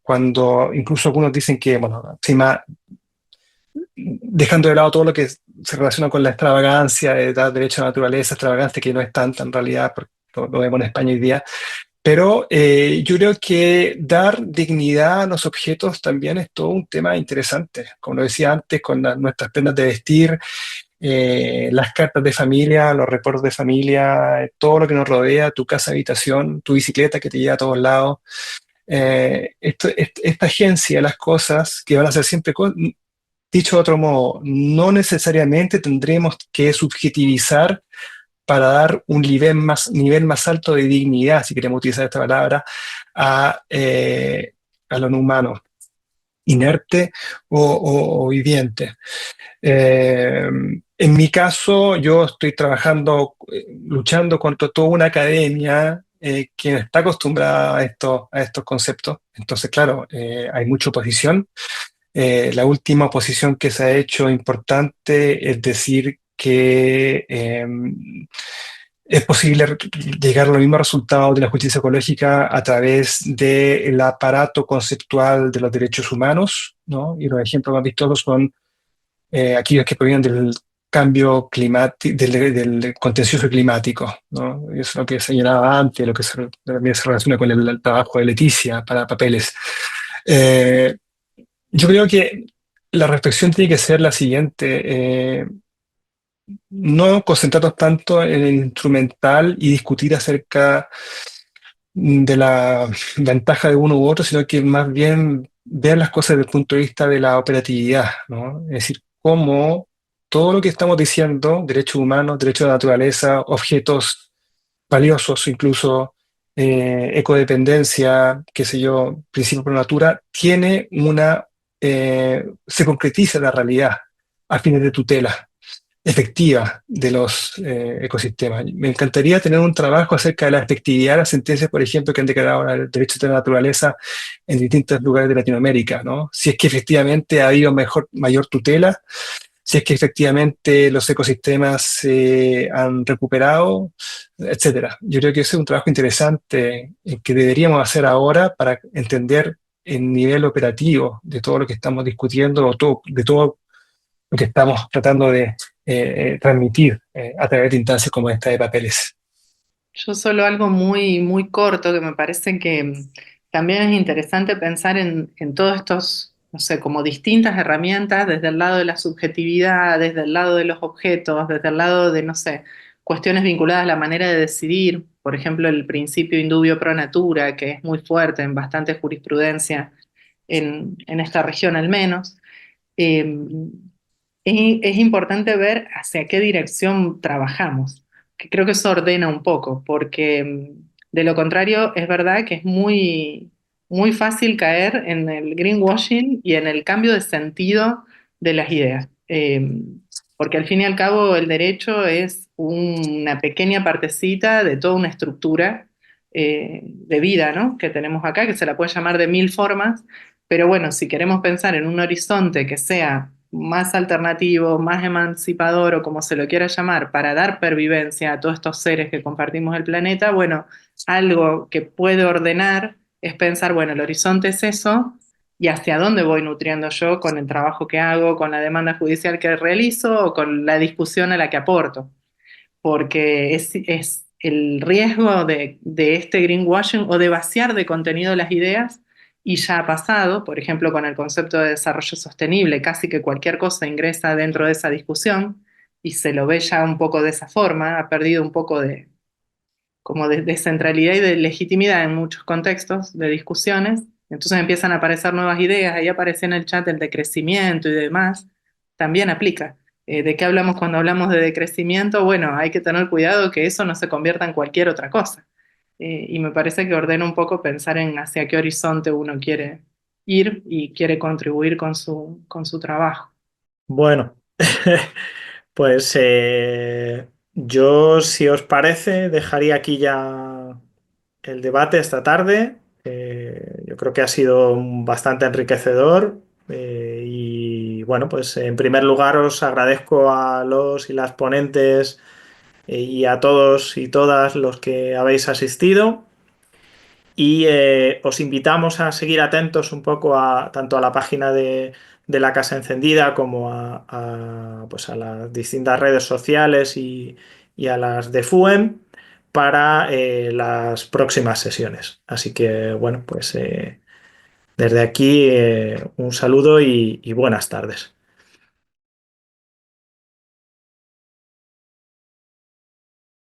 Cuando incluso algunos dicen que, bueno, encima, dejando de lado todo lo que se relaciona con la extravagancia de dar derecho a la naturaleza, extravagancia que no es tanta en realidad, porque lo vemos en España hoy día, pero yo creo que dar dignidad a los objetos también es todo un tema interesante. Como lo decía antes, con nuestras prendas de vestir, las cartas de familia, los recuerdos de familia, todo lo que nos rodea, tu casa, habitación, tu bicicleta que te lleva a todos lados. Esta agencia de las cosas que van a ser siempre, dicho de otro modo, no necesariamente tendremos que subjetivizar para dar un nivel más alto de dignidad, si queremos utilizar esta palabra, a lo no humano, inerte o viviente. En mi caso, yo estoy trabajando, luchando contra toda una academia que no está acostumbrada a estos conceptos. Entonces, claro, hay mucha oposición. La última oposición que se ha hecho importante es decir que es posible llegar a los mismos resultados de la justicia ecológica a través del aparato conceptual de los derechos humanos, ¿no? Y los ejemplos más vistosos son aquellos que provienen del cambio climático, del contencioso climático, ¿no? Eso es lo que señalaba antes, lo que también se relaciona con el trabajo de Leticia para papeles. Eh, yo creo que la reflexión tiene que ser la siguiente. No concentrarnos tanto en el instrumental y discutir acerca de la ventaja de uno u otro, sino que más bien ver las cosas desde el punto de vista de la operatividad, ¿no? Es decir, cómo todo lo que estamos diciendo, derechos humanos, derechos de la naturaleza, objetos valiosos, incluso ecodependencia, qué sé yo, principio por natura, se concretiza en la realidad a fines de tutela efectiva de los ecosistemas. Me encantaría tener un trabajo acerca de la efectividad de las sentencias, por ejemplo, que han declarado el derecho de la naturaleza en distintos lugares de Latinoamérica, ¿no? Si es que efectivamente ha habido mayor tutela, si es que efectivamente los ecosistemas se han recuperado, etcétera. Yo creo que ese es un trabajo interesante que deberíamos hacer ahora para entender el nivel operativo de todo lo que estamos discutiendo, de todo lo que estamos tratando de transmitir a través de instancias como esta de papeles. Yo solo algo muy, muy corto que me parece que también es interesante pensar en todos estos, no sé, como distintas herramientas desde el lado de la subjetividad, desde el lado de los objetos, desde el lado de, no sé, cuestiones vinculadas a la manera de decidir, por ejemplo, el principio indubio pro natura, que es muy fuerte en bastante jurisprudencia en esta región al menos. Eh, es importante ver hacia qué dirección trabajamos, que creo que eso ordena un poco, porque de lo contrario es verdad que es muy, muy fácil caer en el greenwashing y en el cambio de sentido de las ideas. porque al fin y al cabo el derecho es una pequeña partecita de toda una estructura de vida, ¿no? Que tenemos acá, que se la puede llamar de mil formas, pero bueno, si queremos pensar en un horizonte que sea más alternativo, más emancipador o como se lo quiera llamar, para dar pervivencia a todos estos seres que compartimos el planeta, bueno, algo que puede ordenar es pensar, bueno, el horizonte es eso, y hacia dónde voy nutriendo yo con el trabajo que hago, con la demanda judicial que realizo o con la discusión a la que aporto. Porque es el riesgo de este greenwashing o de vaciar de contenido las ideas, y ya ha pasado, por ejemplo, con el concepto de desarrollo sostenible, casi que cualquier cosa ingresa dentro de esa discusión y se lo ve ya un poco de esa forma, ha perdido un poco como de centralidad y de legitimidad en muchos contextos de discusiones. Entonces empiezan a aparecer nuevas ideas, ahí aparece en el chat el decrecimiento y demás, también aplica. ¿De qué hablamos cuando hablamos de decrecimiento? Bueno, hay que tener cuidado que eso no se convierta en cualquier otra cosa. Y me parece que ordena un poco pensar en hacia qué horizonte uno quiere ir y quiere contribuir con su trabajo. Bueno, pues yo, si os parece, dejaría aquí ya el debate esta tarde. Yo creo que ha sido bastante enriquecedor. Y bueno, pues en primer lugar os agradezco a los y las ponentes y a todos y todas los que habéis asistido. Y os invitamos a seguir atentos un poco tanto a la página de la Casa Encendida como pues a las distintas redes sociales y a las de FUEM para las próximas sesiones. Así que bueno, pues desde aquí un saludo y buenas tardes.